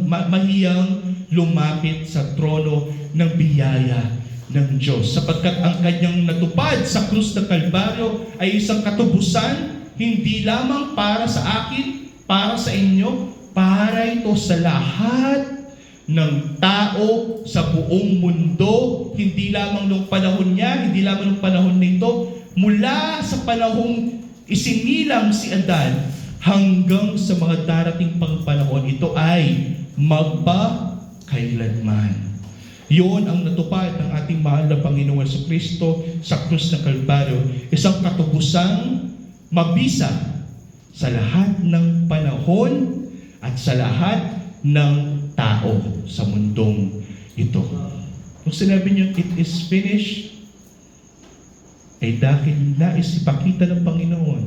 mahiyang lumapit sa trono ng biyaya ng Diyos. Sapagkat ang kanyang natupad sa krus ng Kalbaryo ay isang katubusan, hindi lamang para sa akin, para sa inyo, para ito sa lahat ng tao sa buong mundo, hindi lamang nung panahon niya, hindi lamang nung panahon nito, mula sa panahong isinilang si Adan hanggang sa mga darating pang panahon, ito ay magpakailanman. Yun ang natupad ng ating mahal na Panginoong Jesucristo sa krus ng Kalbaryo, isang katubusang mabisa sa lahat ng panahon at sa lahat ng tao sa mundong ito. Kung sinabi niyo, it is finished, ay dahil nais ipakita ng Panginoon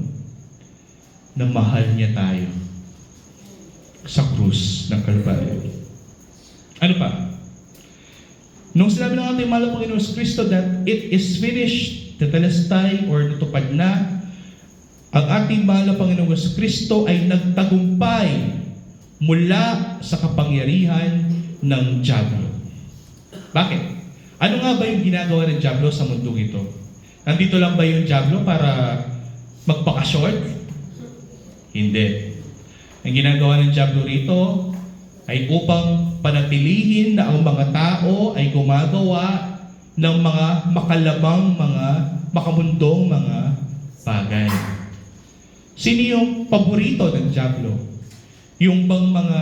na mahal niya tayo sa krus ng Kalbaryo. Ano pa? Nung sinabi ng ating mahal na Panginoon Kristo that it is finished, tetelestai, or natupad na, ang ating mahal na Panginoon Kristo ay nagtagumpay mula sa kapangyarihan ng dyablo. Bakit? Ano nga ba yung ginagawa ng dyablo sa mundong ito? Nandito lang ba yung dyablo para magbakasyon? Hindi. Ang ginagawa ng dyablo rito ay upang panatilihin na ang mga tao ay gumagawa ng mga makalabang, mga makamundong mga bagay. Sino yung paborito ng dyablo? Yung bang mga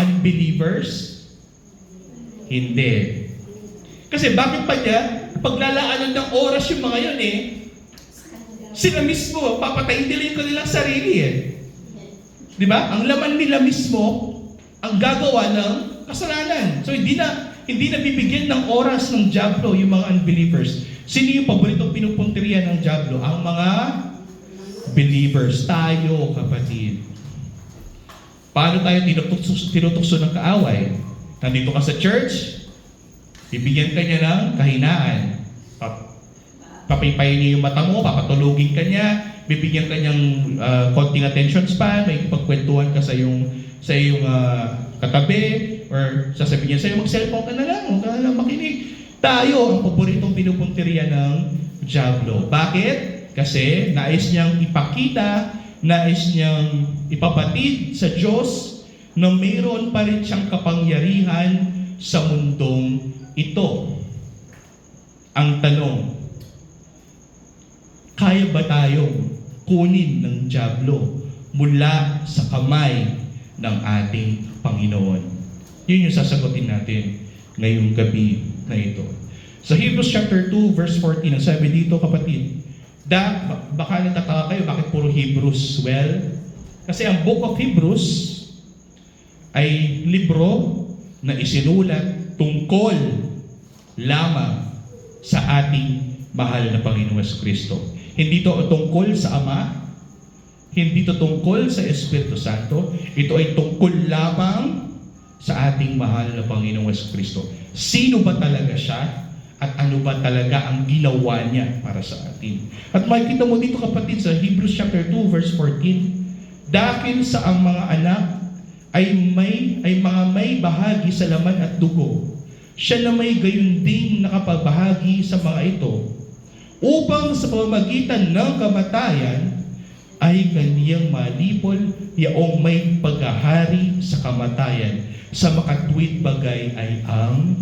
unbelievers? Hindi. Kasi bakit pa niya paglalaanan ng oras yung mga yun sila mismo, papatayin nila yung kanilang sarili Di ba? Ang laman nila mismo ang gagawa ng kasalanan. So hindi na bibigyan ng oras ng dyablo yung mga unbelievers. Sino yung paboritong pinupunteriya ng dyablo? Ang mga believers. Tayo, kapatid. Paano tayo tinutukso ng kaaway? Nandito ka sa church, bibigyan ka niya ng kahinaan. Papaypayin niya yung mata mo, papatulugin ka niya, bibigyan ka niyang konting attention span, may pagkwentuhan ka sa iyong katabi, or sasabihin niya sa'yo, mag-cellphone ka na lang, huwag ka na lang makinig. Tayo ang paboritong pinupunteriya ng dyablo. Bakit? Kasi nais niyang ipakita, nais niyang ipabatid sa Diyos na mayroon pa rin siyang kapangyarihan sa mundong ito. Ang tanong, kaya ba tayong kunin ng dyablo mula sa kamay ng ating Panginoon? Yun yung sasagutin natin ngayong gabi na ito. Sa Hebrews chapter 2 verse 14, ang sabi dito, kapatid, baka natataka kayo, bakit puro Hebrews? Well, kasi ang book of Hebrews ay libro na isinulat tungkol lamang sa ating mahal na Panginoon Kristo. Hindi ito tungkol sa Ama, hindi ito tungkol sa Espiritu Santo, ito ay tungkol lamang sa ating mahal na Panginoong Kristo. Sino ba talaga siya? At ano ba talaga ang ginawa niya para sa atin? At makikita mo dito, kapatid, sa Hebrews chapter 2 verse 14, dahil sa ang mga anak ay mga may bahagi sa laman at dugo, siya na may gayon ding nakapabahagi sa mga ito, upang sa pamamagitan ng kamatayan ay kaniyang malipol yaong may paghahari sa kamatayan, sa makatwid bagay ay ang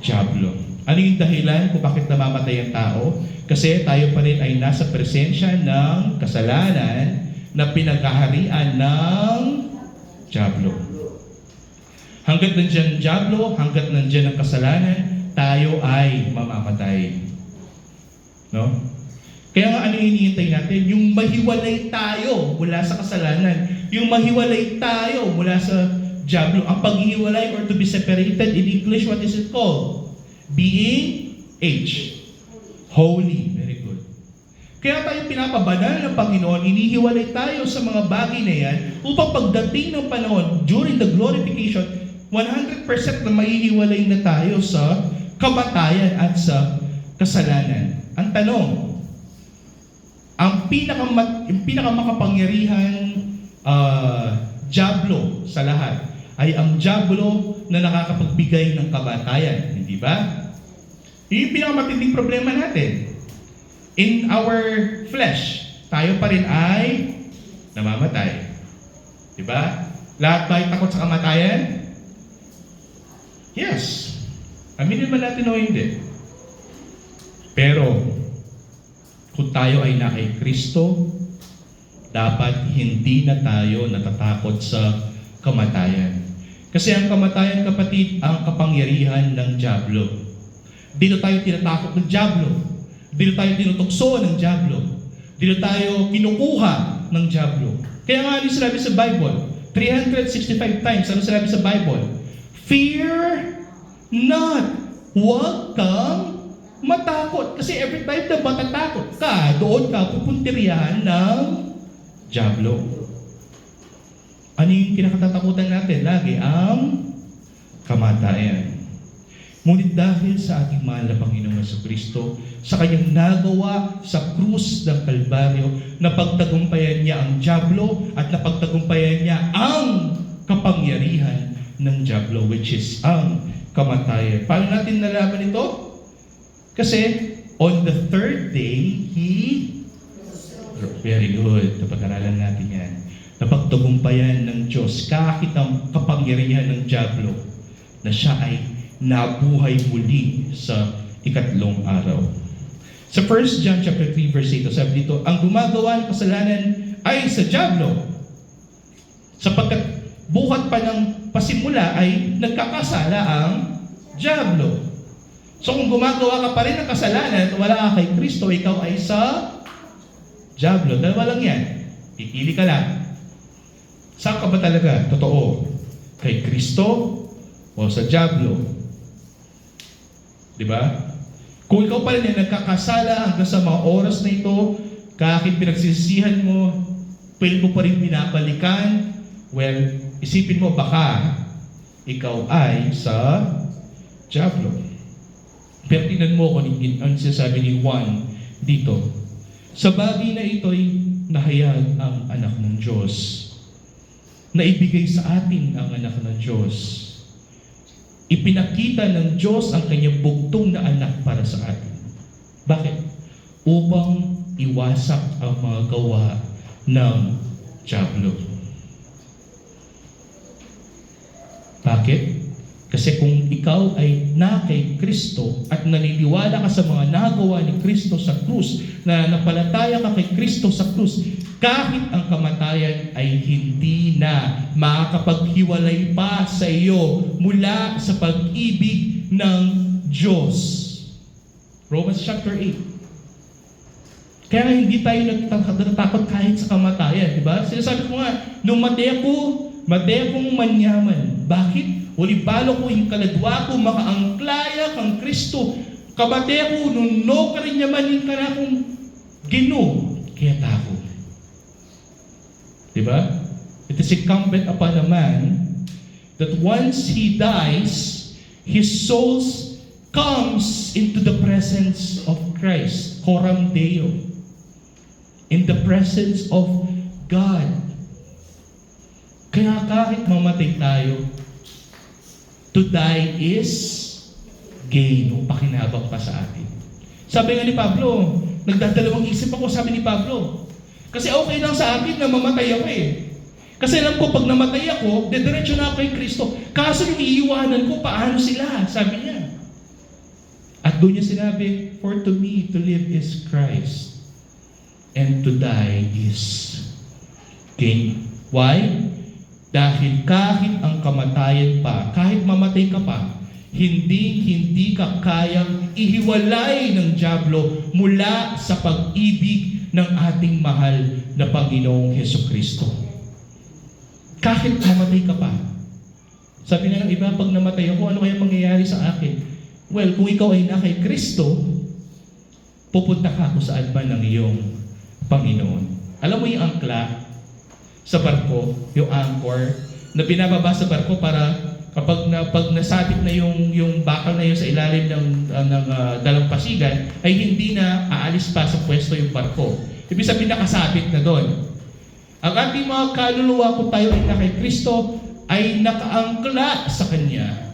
dyablo. Ano yung dahilan kung bakit namamatay ang tao? Kasi tayo pa rin ay nasa presensya ng kasalanan na pinaghaharian ng dyablo. Hanggat nandiyan dyablo, hanggat nandiyan ang kasalanan, tayo ay mamamatay. No? Kaya nga ano yung hinihintay natin? Yung mahiwalay tayo mula sa kasalanan. Yung mahiwalay tayo mula sa dyablo. Ang paghihiwalay or to be separated in English, what is it called? Being holy. Very good. Kaya tayo pinapabanal ng Panginoon, inihiwalay tayo sa mga bagay na yan upang pagdating ng panahon, during the glorification, 100% na mahihiwalay na tayo sa kamatayan at sa kasalanan. Ang tanong, ang pinakamakapangyarihan dyablo sa lahat ay ang dyablo na nakakapagbigay ng kamatayan. Hindi ba? Yun yung pinakamatinding problema natin. In our flesh, tayo pa rin ay namamatay. Di ba? Lahat tayo takot sa kamatayan? Yes. Aminin ba natin o hindi? Pero, kung tayo ay na kay Kristo, dapat hindi na tayo natatakot sa kamatayan. Kasi ang kamatayan, kapatid, ang kapangyarihan ng dyablo. Dito tayo tinatakot ng dyablo. Dito tayo tinutukso ng dyablo. Dito tayo kinukuha ng dyablo. Kaya nga ano sinabi sa Bible? 365 times, ano sinabi sa Bible? Fear not. Huwag kang matakot. Kasi every time na matatakot ka, doon ka pupuntiryahan ng dyablo. Ano yung kinakatatakutan natin? Lagi ang kamatayan. Ngunit dahil sa ating mahal na Panginoong Jesucristo, sa kanyang nagawa sa krus ng Kalbaryo, napagtagumpayan niya ang dyablo at napagtagumpayan niya ang kapangyarihan ng dyablo, which is ang kamatayan. Paano natin nalaman ito? Kasi on the third day, very good, napag-aralan natin yan. Napagtagumpayan ng Diyos kahit ang kapangyarihan ng dyablo na siya ay nabuhay muli sa ikatlong araw. Sa 1 John chapter 3 verse 8, sabi dito, ang gumagawa ng kasalanan ay sa dyablo, sapagkat buhat pa ng pasimula ay nagkakasala ang dyablo. So kung gumagawa ka pa rin ng kasalanan at wala ka kay Kristo, ikaw ay sa dyablo. Dalawa lang yan. Pipili ka lang. Saan ka ba talaga? Totoo. Kay Kristo o sa dyablo? Diba? Kung ikaw pa rin ay nagkakasala hanggang sa mga oras na ito, kahit pinagsisihan mo, pwede mo pa rin binabalikan, well, isipin mo baka ikaw ay sa dyablo. Pero tingnan mo kung ang sinasabi ni Juan dito. Sa bagay na ito'y nahayag ang anak ng Diyos. Naibigay sa atin ang anak ng Diyos. Ipinakita ng Diyos ang kanyang bugtong na anak para sa atin. Bakit? Upang iwasak ang mga gawa ng dyablo. Bakit? Kasi kung ikaw ay na kay Kristo at naniniwala ka sa mga nagawa ni Kristo sa krus, na napalataya ka kay Kristo sa krus, kahit ang kamatayan ay hindi na makakapaghiwalay pa sa iyo mula sa pag-ibig ng Diyos. Romans chapter 8. Kaya hindi tayo natatakot kahit sa kamatayan, di ba? Sinasabi ko nga, nung matay akong manyaman. Bakit? Ulibalo ko yung kaladwa ko, makaangklaya kang Kristo. Kabate ako, nuno ka rin yamanin ka na akong gino. Kaya tako. Diba? It is incumbent upon a man that once he dies, his soul comes into the presence of Christ. Coram Deo. In the presence of God. Kaya kahit mamatay tayo, to die is gain o pakinabang pa sa atin. Sabi nga ni Pablo, nagdadalawang isip ako, sabi ni Pablo. Kasi okay lang sa akin na mamatay ako eh. Kasi alam ko, pag namatay ako, dediretso na ako kay Kristo. Kaso yung iiwanan ko, paano sila? Sabi niya. At doon niya sinabi, for to me to live is Christ, and to die is gain. Why? Dahil kahit ang kamatayan pa, kahit mamatay ka pa, hindi ka kayang ihiwalay ng dyablo mula sa pag-ibig ng ating mahal na Panginoong Jesucristo. Kahit mamatay ka pa. Sabi nga ng iba, pag namatay ako, ano kaya mangyayari sa akin? Well, kung ikaw ay na kay Kristo, pupunta ka kung saan ba ng iyong Panginoon. Alam mo yung angkla sa barko, yung anchor, na binababa sa barko para kapag nasabit na yung bakal na yun sa ilalim ng dalampasigan, ay hindi na aalis pa sa pwesto yung barko. Ibig sabihin nakasabit na doon. Ang ating mga kaluluwa kung tayo ay na kay Kristo, ay nakaangkla sa Kanya.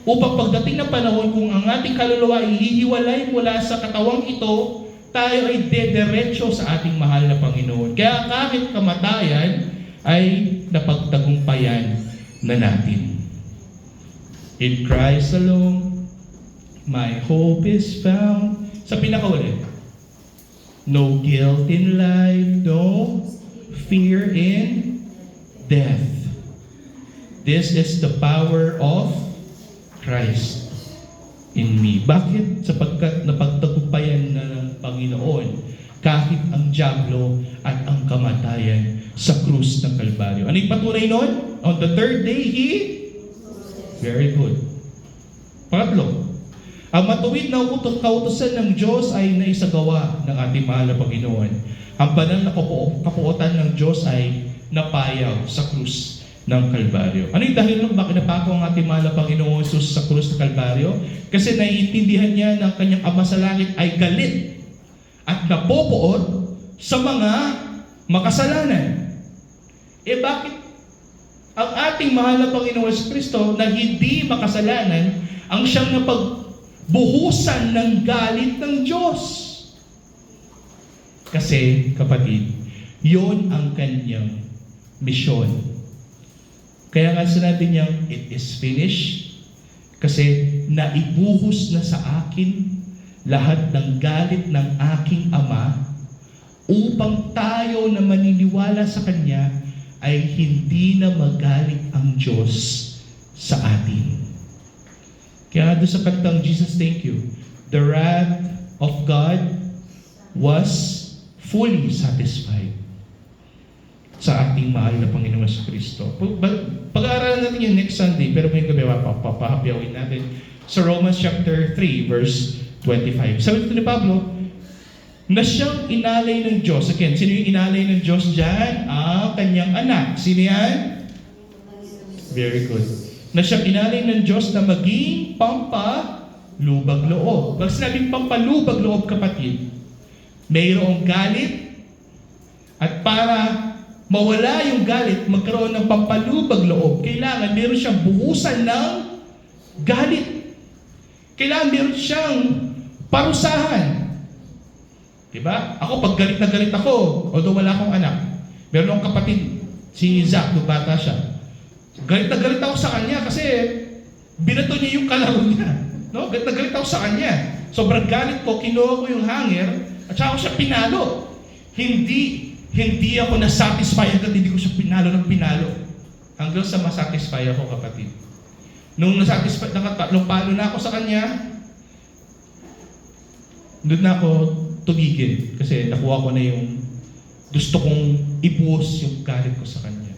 Upang pagdating ng panahon kung ang ating kaluluwa ay hihiwalay mula sa katawang ito, tayo ay dederecho sa ating mahal na Panginoon. Kaya kahit kamatayan, ay napagtagumpayan na natin. In Christ alone, my hope is found. Sa pinakaulit, no guilt in life, no fear in death. This is the power of Christ in me. Bakit? Sapagkat napagtagumpayan na ng Panginoon kahit ang dyablo at ang kamatayan sa krus ng Kalbaryo. Ano yung patunay nun? On the third day, very good. Pangatlo, ang matuwid na kautusan ng Diyos ay naisagawa ng ating mahal na Panginoon. Ang banal na kapuotan ng Diyos ay napayaw sa krus. ng Kalbaryo. Ano yung dahilan kung bakit napako ang ating mahal na Panginoong Jesus sa krus ng Kalbaryo? Kasi naiintindihan niya na kanyang Ama sa langit ay galit at napopoot sa mga makasalanan. Bakit ang ating mahal na Panginoong Kristo na hindi makasalanan ang siyang napagbuhusan ng galit ng Diyos? Kasi, kapatid, yon ang kanyang misyon. Kaya nga sinabi niyang, it is finished. Kasi naibuhos na sa akin lahat ng galit ng aking Ama upang tayo na maniniwala sa Kanya ay hindi na magalit ang Diyos sa atin. Kaya doon sa kantang Jesus Thank You, the wrath of God was fully satisfied sa ating mahal na Panginoon Kristo. Pag-aaralan natin yung next Sunday, pero may gabi papahabyawin natin sa Romans chapter 3, verse 25. Sabi ito ni Pablo, na siyang inalay ng Diyos. Again, sino yung inalay ng Diyos dyan? Ang kanyang anak. Sino yan? Very good. Na siyang inalay ng Diyos na maging pampalubag loob. Pag sinabing pampalubag loob, kapatid, mayroong galit at para mawala yung galit, magkaroon ng pampalubag loob, kailangan meron siyang buhusan ng galit. Kailangan meron siyang parusahan. Diba? Ako, pag galit na galit ako, although wala akong anak, meron akong kapatid, si Zach, nung bata siya. Galit na galit ako sa kanya kasi binato niya yung kalaro niya. No? Galit na galit ako sa kanya. Sobrang galit ko, kinuha ko yung hanger, at saka ako siya pinalo. Hindi ako na-satisfy agad, hindi ko siya pinalo ng pinalo. Hanggang sa masatisfy ako, kapatid. Nung nasatisfy, nung palo na ako sa kanya, doon na ako tumigil. Kasi nakuha ko na yung gusto kong ibuhos yung galit ko sa kanya.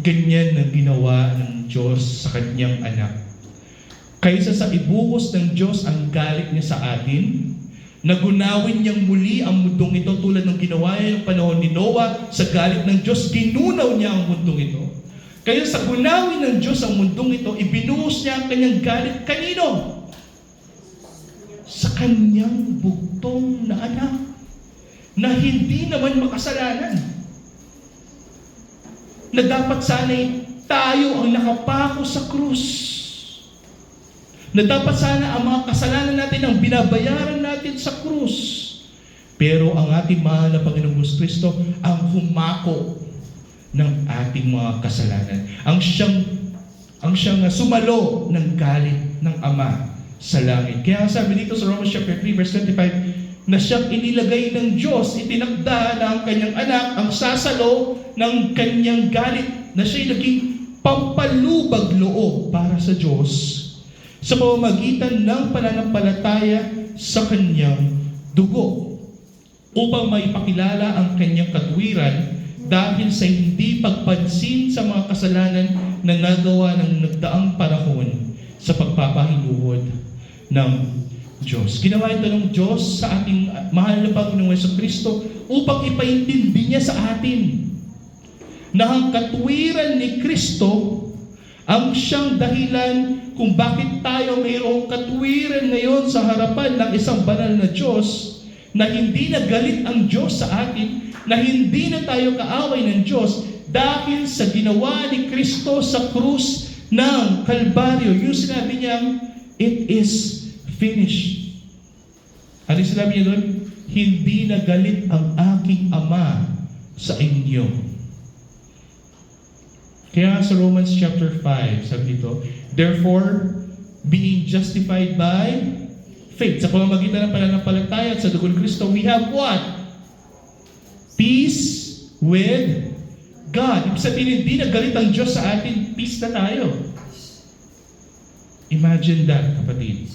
Ganyan ang ginawa ng Diyos sa kanyang anak. Kaysa sa ibuhos ng Diyos ang galit niya sa atin, nagunawin niyang muli ang mundong ito tulad ng ginawa niya ng panahon ni Noah sa galit ng Diyos, ginunaw niya ang mundong ito. Kaya sa gunawin ng Diyos ang mundong ito, ibinuhos niya ang kanyang galit. Kanino? Sa kanyang bugtong na anak na hindi naman makasalanan. Na dapat sana'y tayo ang nakapako sa krus. Na dapat sana ang mga kasalanan natin ang binabayaran natin sa krus. Pero ang ating mahal na Panginoong Kristo ang humako ng ating mga kasalanan. Ang siyang sumalo ng galit ng Ama sa langit. Kaya sabi dito sa Romans chapter 3 verse 25, na siyang inilagay ng Diyos, itinakda ng kanyang anak ang sasalo ng kanyang galit, na siya'y naging pampalubag loob para sa Diyos sa pamamagitan ng pananampalataya sa kanyang dugo, upang maipakilala ang kanyang katuwiran dahil sa hindi pagpansin sa mga kasalanan na nagawa ng nagdaang panahon sa pagpapahinuhod ng Diyos. Ginawa ito ng Diyos sa ating mahal na Panginoong Jesucristo upang ipaintindi niya sa atin na ang katuwiran ni Kristo ang siyang dahilan kung bakit tayo mayroong katuwiran ngayon sa harapan ng isang banal na Diyos, na hindi na galit ang Diyos sa atin, na hindi na tayo kaaway ng Diyos dahil sa ginawa ni Kristo sa krus ng Kalbaryo. Yung sinabi niyang, it is finished. Ano yung sinabi niya doon? Hindi na galit ang aking Ama sa inyo. Kaya sa Romans chapter 5, sabi dito, therefore, being justified by faith, sa pamamagitan ng pananampalataya at sa dugo ni Kristo, we have what? Peace with God. Ibig sabihin, hindi na galit ang Diyos sa atin, peace na tayo. Imagine that, kapatid.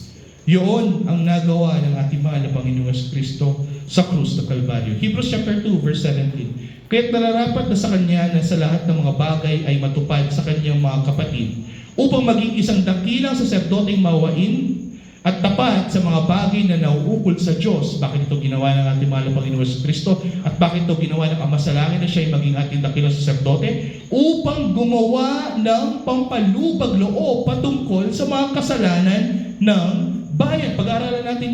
Yun ang nagawa ng ating mahal na Panginoong Kristo sa krus ng Kalbaryo. Hebrews chapter 2, verse 17. Kaya't nararapat na sa Kanya na sa lahat ng mga bagay ay matupad sa Kanyang mga kapatid, upang maging isang dakilang saserdoteng mawain at tapat sa mga bagay na nauukol sa Diyos. Bakit ito ginawa ng ating mahal na Panginoon Hesus Kristo? At bakit ito ginawa ng Ama sa Langit na siya ay maging ating dakilang saserdote? Upang gumawa ng pampalubag loob patungkol sa mga kasalanan ng bayan. Pag-aaralan natin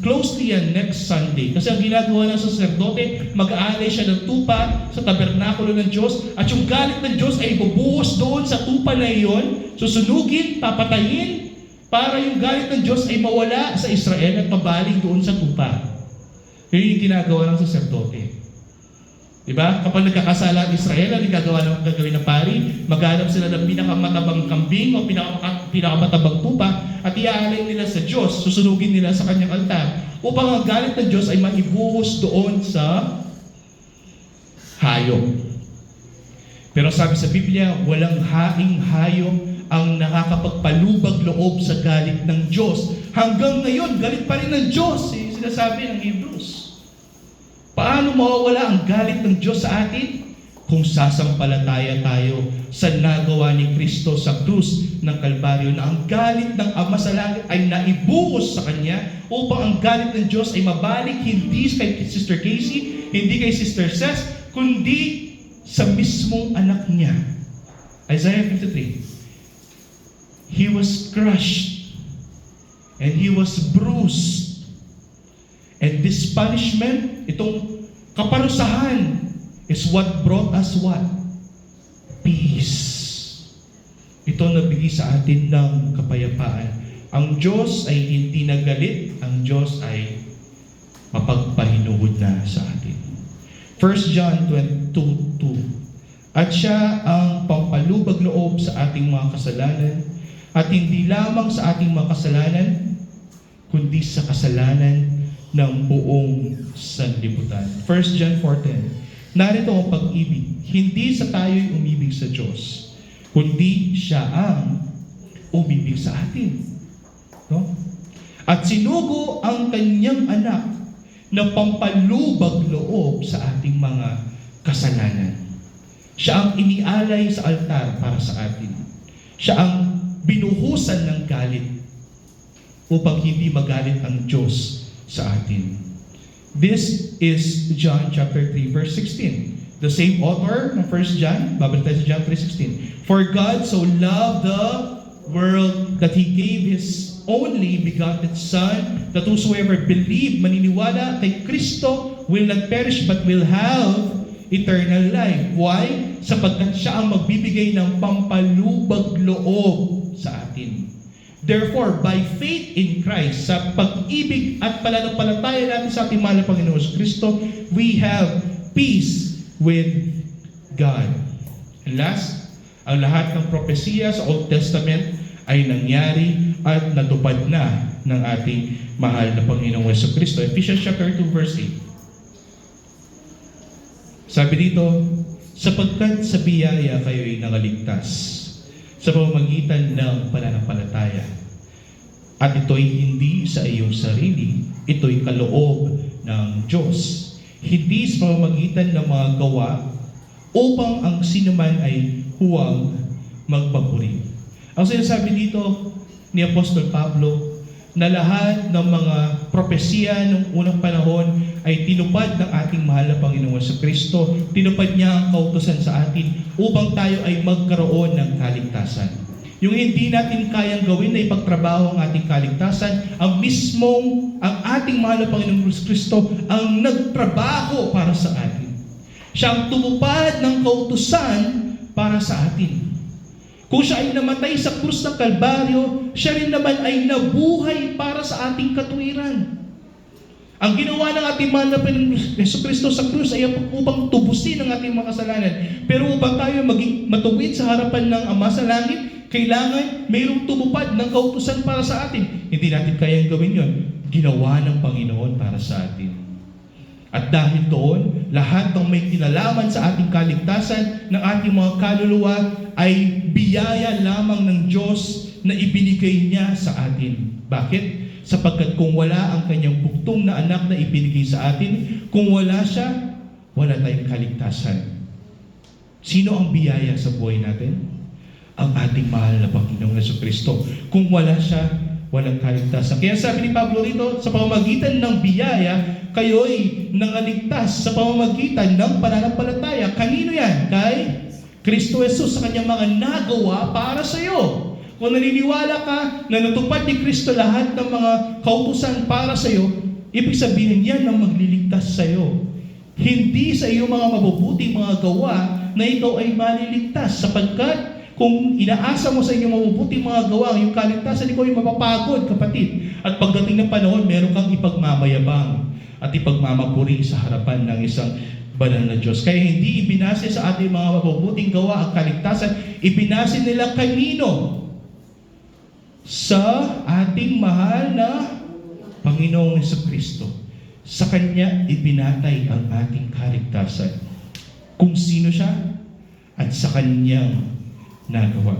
closely yan next Sunday. Kasi ang ginagawa ng saserdote, mag-aalay siya ng tupa sa tabernakulo ng Diyos at yung galit ng Diyos ay ibubuhos doon sa tupa na iyon, susunugin, papatayin, para yung galit ng Diyos ay mawala sa Israel at mabaling doon sa tupa. Yun yung ginagawa ng saserdote. Diba? Kapag nagkakasala ang Israel, ang gagawin ng pari, maghanap sila ng pinakamatabang kambing o pinakamatabang tupa at iaalay nila sa Diyos, susunugin nila sa kanyang altar upang ang galit ng Diyos ay maibuhos doon sa hayop. Pero sabi sa Biblia, walang haing hayop ang nakakapagpalubag loob sa galit ng Diyos. Hanggang ngayon, galit pa rin ng Diyos. Sinasabi ng Hebrews. Paano mawawala ang galit ng Diyos sa atin? Kung sasampalataya tayo sa nagawa ni Kristo sa krus ng Kalbaryo, na ang galit ng Ama sa Langit ay naibuhos sa Kanya upang ang galit ng Diyos ay mabalik hindi kay Sister Casey, hindi kay Sister Cess, kundi sa mismong anak niya. Isaiah 53. He was crushed and He was bruised. And this punishment, itong kaparusahan, is what brought us what? Peace. Ito nabigay sa atin ng kapayapaan. Ang Diyos ay hindi nagalit, ang Diyos ay mapagpahinuhod na sa atin. 1 John 2:2. At siya ang pampalubag loob sa ating mga kasalanan, at hindi lamang sa ating mga kasalanan, kundi sa kasalanan ng buong sanlibutan. 1 John 4:10. Narito ang pag-ibig. Hindi sa tayo'y umibig sa Diyos, kundi siya ang umibig sa atin. No? At sinugo ang kanyang anak na pampalubag loob sa ating mga kasalanan. Siya ang inialay sa altar para sa atin. Siya ang binuhusan ng galit upang hindi magalit ang Diyos sa atin. This is John chapter 3 verse 16. The same author ng 1 John, babalik tayo sa John 3:16. For God so loved the world that He gave His only begotten Son, that whosoever believe, maniniwala kay Kristo, will not perish but will have eternal life. Why? Sapagkat siya ang magbibigay ng pampalubag loob sa atin. Therefore, by faith in Christ, sa pag-ibig at pananampalataya natin sa ating mahal na Panginoon Kristo, we have peace with God. And last, ang lahat ng propesiya sa Old Testament ay nangyari at natupad na ng ating mahal na Panginoong Kristo. Ephesians chapter 2 verse 8. Sabi dito, sapagkat sa biyaya kayo'y nangaligtas sa pamamagitan ng pananampalataya. At ito'y hindi sa iyong sarili, ito'y kaloob ng Diyos. Hindi sa pamamagitan ng mga gawa upang ang sinuman ay huwag magpapuri. Ang sinasabi dito ni Apostol Pablo, na lahat ng mga propesiya ng unang panahon ay tinupad ng ating mahal na Panginoon sa Kristo. Tinupad niya ang kautusan sa atin upang tayo ay magkaroon ng kaligtasan. Yung hindi natin kayang gawin na ipagtrabaho ang ating kaligtasan, ang ating mahal na Panginoon Kristo ang nagtrabaho para sa atin. Siya ang tumupad ng kautusan para sa atin. Kung siya ay namatay sa krus ng Kalbaryo, siya rin naman ay nabuhay para sa ating katuwiran. Ang ginawa ng ating mahal na Panginoon Kristo sa krus ay upang tubusin ang ating mga kasalanan. Pero upang tayo maging matuwid sa harapan ng Ama sa Langit, kailangan mayroong tumupad ng kautusan para sa atin. Hindi natin kayang gawin yon. Ginawa ng Panginoon para sa atin. At dahil doon, lahat ng may kinalaman sa ating kaligtasan ng ating mga kaluluwa ay biyaya lamang ng Diyos na ibinigay niya sa atin. Bakit? Sapagkat kung wala ang kanyang bugtong na anak na ibinigay sa atin, kung wala siya, wala tayong kaligtasan. Sino ang biyaya sa buhay natin? Ang ating mahal na Panginoong Kristo. Kung wala siya, walang kaligtasan. Kaya sabi ni Pablo rito, sa pamamagitan ng biyaya, kayo'y nangaligtas sa pamamagitan ng pananampalataya. Kanino yan? Kay Kristo Jesus, sa kanyang mga nagawa para sa iyo. Kung naniniwala ka na natupad ni Kristo lahat ng mga kautusan para sa iyo, ibig sabihin yan ang magliligtas sa iyo. Hindi sa iyo mga mabubuting mga gawa na ito ay maliligtas, sapagkat kung inaasa mo sa inyong mabubuting mga gawa, yung kaligtasan, ikaw ay mapapagod, kapatid. At pagdating ng panahon, meron kang ipagmamayabang at ipagmamapuri sa harapan ng isang banal na Diyos. Kaya hindi ibinase sa ating mga mabubuting gawa ang kaligtasan, ibinase nila kanino? Sa ating mahal na Panginoong Jesucristo. Sa Kanya ibinatay ang ating kaligtasan. Kung sino siya at sa Kanyang nagawa.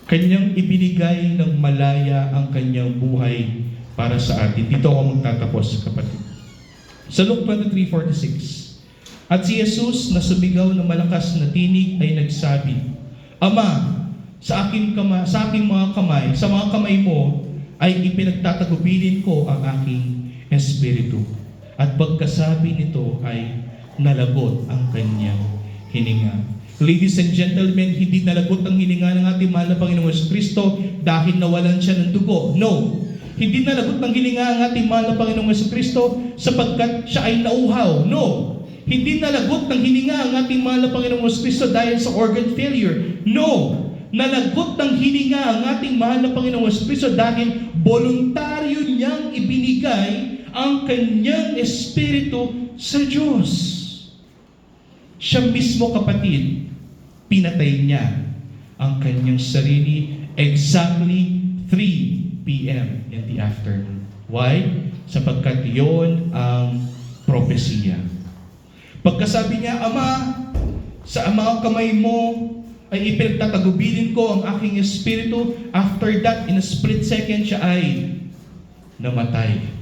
Kanyang ibinigay ng malaya ang Kanyang buhay para sa atin. Dito ako magtatapos, kapatid. Sa Luke 23:46, at si Jesus na sumigaw ng malakas na tinig ay nagsabi, Ama, sa aking mga kamay, sa mga kamay mo ay ipinagtatagubilin ko ang aking espiritu. At pagkasabi nito ay nalagot ang kanyang hininga. Ladies and gentlemen, hindi nalagot ang hininga ng ating mahal na Panginoong Jesucristo dahil nawalan siya ng dugo. No. Hindi nalagot ang hininga ang ating mahal na Panginoong Jesucristo sapagkat siya ay nauhaw. No. Hindi nalagot ng hininga ang ating mahal na Panginoong Jesucristo dahil sa organ failure. No. Nalagot ng hininga ang ating mahal na Panginoong Jesucristo dahil voluntaryo niyang ibinigay ang kanyang espiritu sa Diyos. Siya mismo, kapatid, pinatay niya ang kanyang sarili exactly 3 p.m. in the afternoon. Why? Sapagkat yon ang propesiya. Pagkasabi niya, Ama, sa mga kamay mo ay ipinagtatagubilin ko ang aking espiritu. After that, in a split second, siya ay namatay.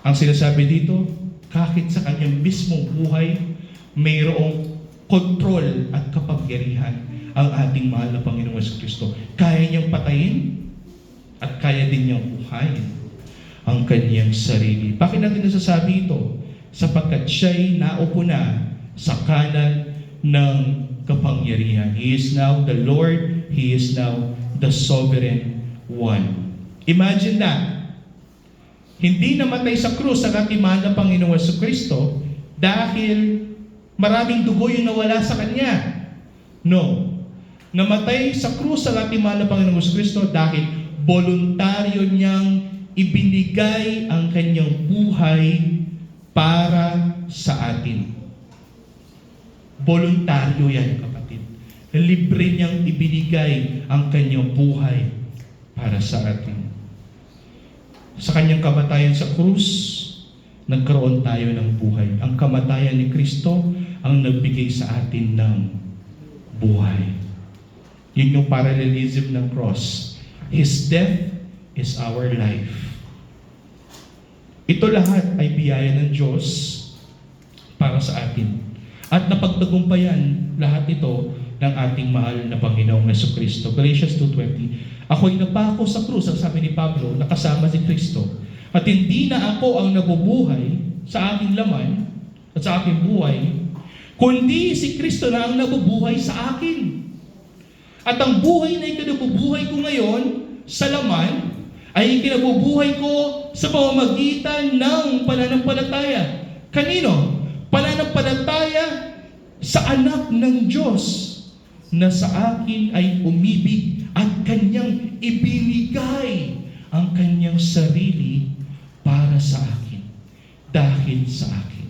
Ang sinasabi dito, kahit sa kanyang mismong buhay, mayroong kontrol at kapangyarihan ang ating mahal na Panginoong Jesucristo. Kaya niyang patayin at kaya din niyang buhayin ang kanyang sarili. Bakit natin nasasabi ito? Sapagkat siya'y naupo na sa kanan ng kapangyarihan. He is now the Lord. He is now the Sovereign One. Imagine that. Hindi namatay sa krus ang ating mahal na Panginoong Jesucristo dahil maraming dugo yung nawala sa Kanya. No. Namatay sa krus ang ating mahal na Panginoong Jesucristo dahil voluntaryo niyang ibinigay ang Kanyang buhay para sa atin. Voluntaryo yan, kapatid. Libre niyang ibinigay ang Kanyang buhay para sa atin. Sa kanyang kamatayan sa krus, nagkaroon tayo ng buhay. Ang kamatayan ni Kristo ang nagbigay sa atin ng buhay. Yun yung parallelism ng cross. His death is our life. Ito lahat ay biyaya ng Diyos para sa atin. At napagtagumpayan lahat ito ng ating mahal na Panginoong Jesucristo. Galatians 2:20. Ako'y napako sa krus, ang sabi ni Pablo, nakasama si Kristo. At hindi na ako ang nabubuhay sa aking laman at sa aking buhay, kundi si Kristo na ang nabubuhay sa akin. At ang buhay na ikinabubuhay ko ngayon sa laman ay ikinabubuhay ko sa pamamagitan ng pananampalataya. Kanino? Pananampalataya sa anak ng Diyos na sa akin ay umibig at kanyang ibinigay ang kanyang sarili para sa akin, dahil sa akin.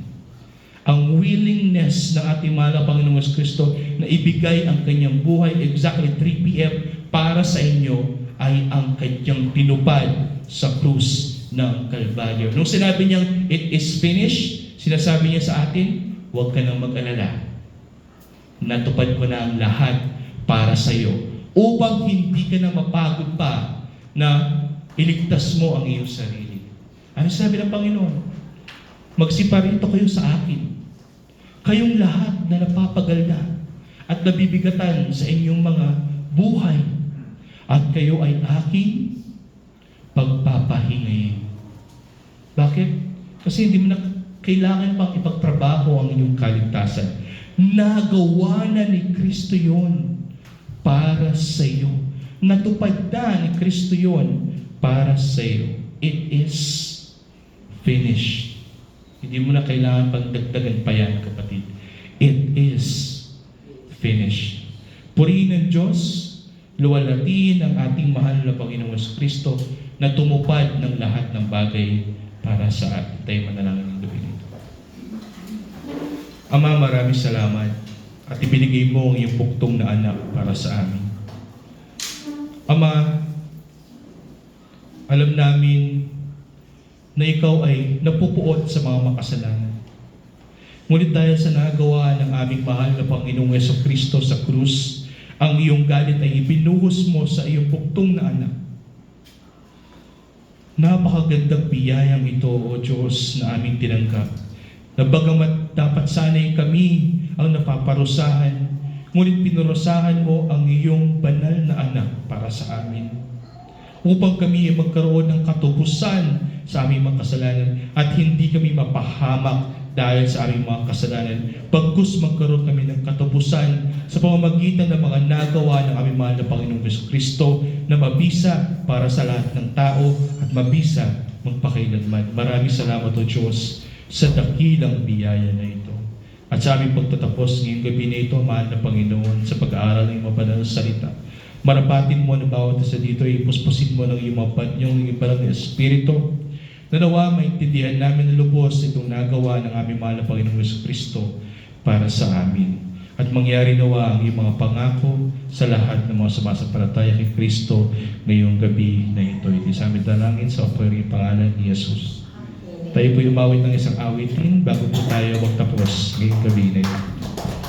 Ang willingness ng ating mahal na Panginoong Jesucristo na ibigay ang kanyang buhay exactly 3 p.m. para sa inyo ay ang kanyang tinupad sa krus ng Kalbaryo. Nung sinabi niyang, it is finished, sinasabi niya sa atin, huwag ka nang mag-alala. Natupad ko na ang lahat para sa iyo, upang hindi ka na mapagod pa na iligtas mo ang iyong sarili. Ano sabi ng Panginoon? Magsiparito kayo sa akin. Kayong lahat na napapagal na at nabibigatan sa inyong mga buhay. at kayo ay aking pagpapahingayin. Bakit? Kasi hindi mo na kailangan pang ipagtrabaho ang inyong kaligtasan. Nagawa na ni Kristo yon para sa iyo. Natupad na ni Kristo yon para sa iyo. It is finished. Hindi mo na kailangan pang dagdagan pa yan, kapatid. It is finished. Purihin ng Diyos, luwalhatiin ang ating mahal na Panginoong Kristo na tumupad ng lahat ng bagay para sa atin. Tayo manalangin ng gabi nito. Ama, maraming salamat at ibinigay mo ang iyong buktong na anak para sa amin. Ama, alam namin na ikaw ay napupuot sa mga makasalanan. Ngunit dahil sa nagawa ng aming mahal na Panginoong Jesucristo sa krus, ang iyong galit ay ibinuhos mo sa iyong buktong na anak. Napakagandang biyayang ito, O Diyos, na aming tinanggap. Na bagamat dapat sana'y kami ang napaparusahan, ngunit pinurusahan mo ang iyong banal na anak para sa amin. Upang kami ay magkaroon ng katubusan sa aming mga kasalanan at hindi kami mapahamak dahil sa aming mga kasalanan. Bagkus magkaroon kami ng katubusan sa pamamagitan ng mga nagawa ng aming mahal na Panginoong Jesucristo na mabisa para sa lahat ng tao at mabisa magpakailanman. Maraming salamat, O Diyos, sa dakilang biyaya na ito. At sa aming pagtatapos ngayong gabi na ito, mahal na Panginoon, sa pag-aaral ng mga banal na salita, marapatin mo na bawat isa dito, ipuspusin mo ng iyong banal na Espiritu, na nawa maintindihan namin na lubos itong nagawa ng aming mahal na Panginoong Jesucristo para sa amin. At mangyari nawa ang iyong mga pangako sa lahat ng mga sumasampalataya kay Kristo ngayong gabi na ito. Iti sa aming dalangin sa opering pangalan ni Jesus. Tayo po umawit ng isang awitin bago po tayo magtapos ngayong gabi na ito.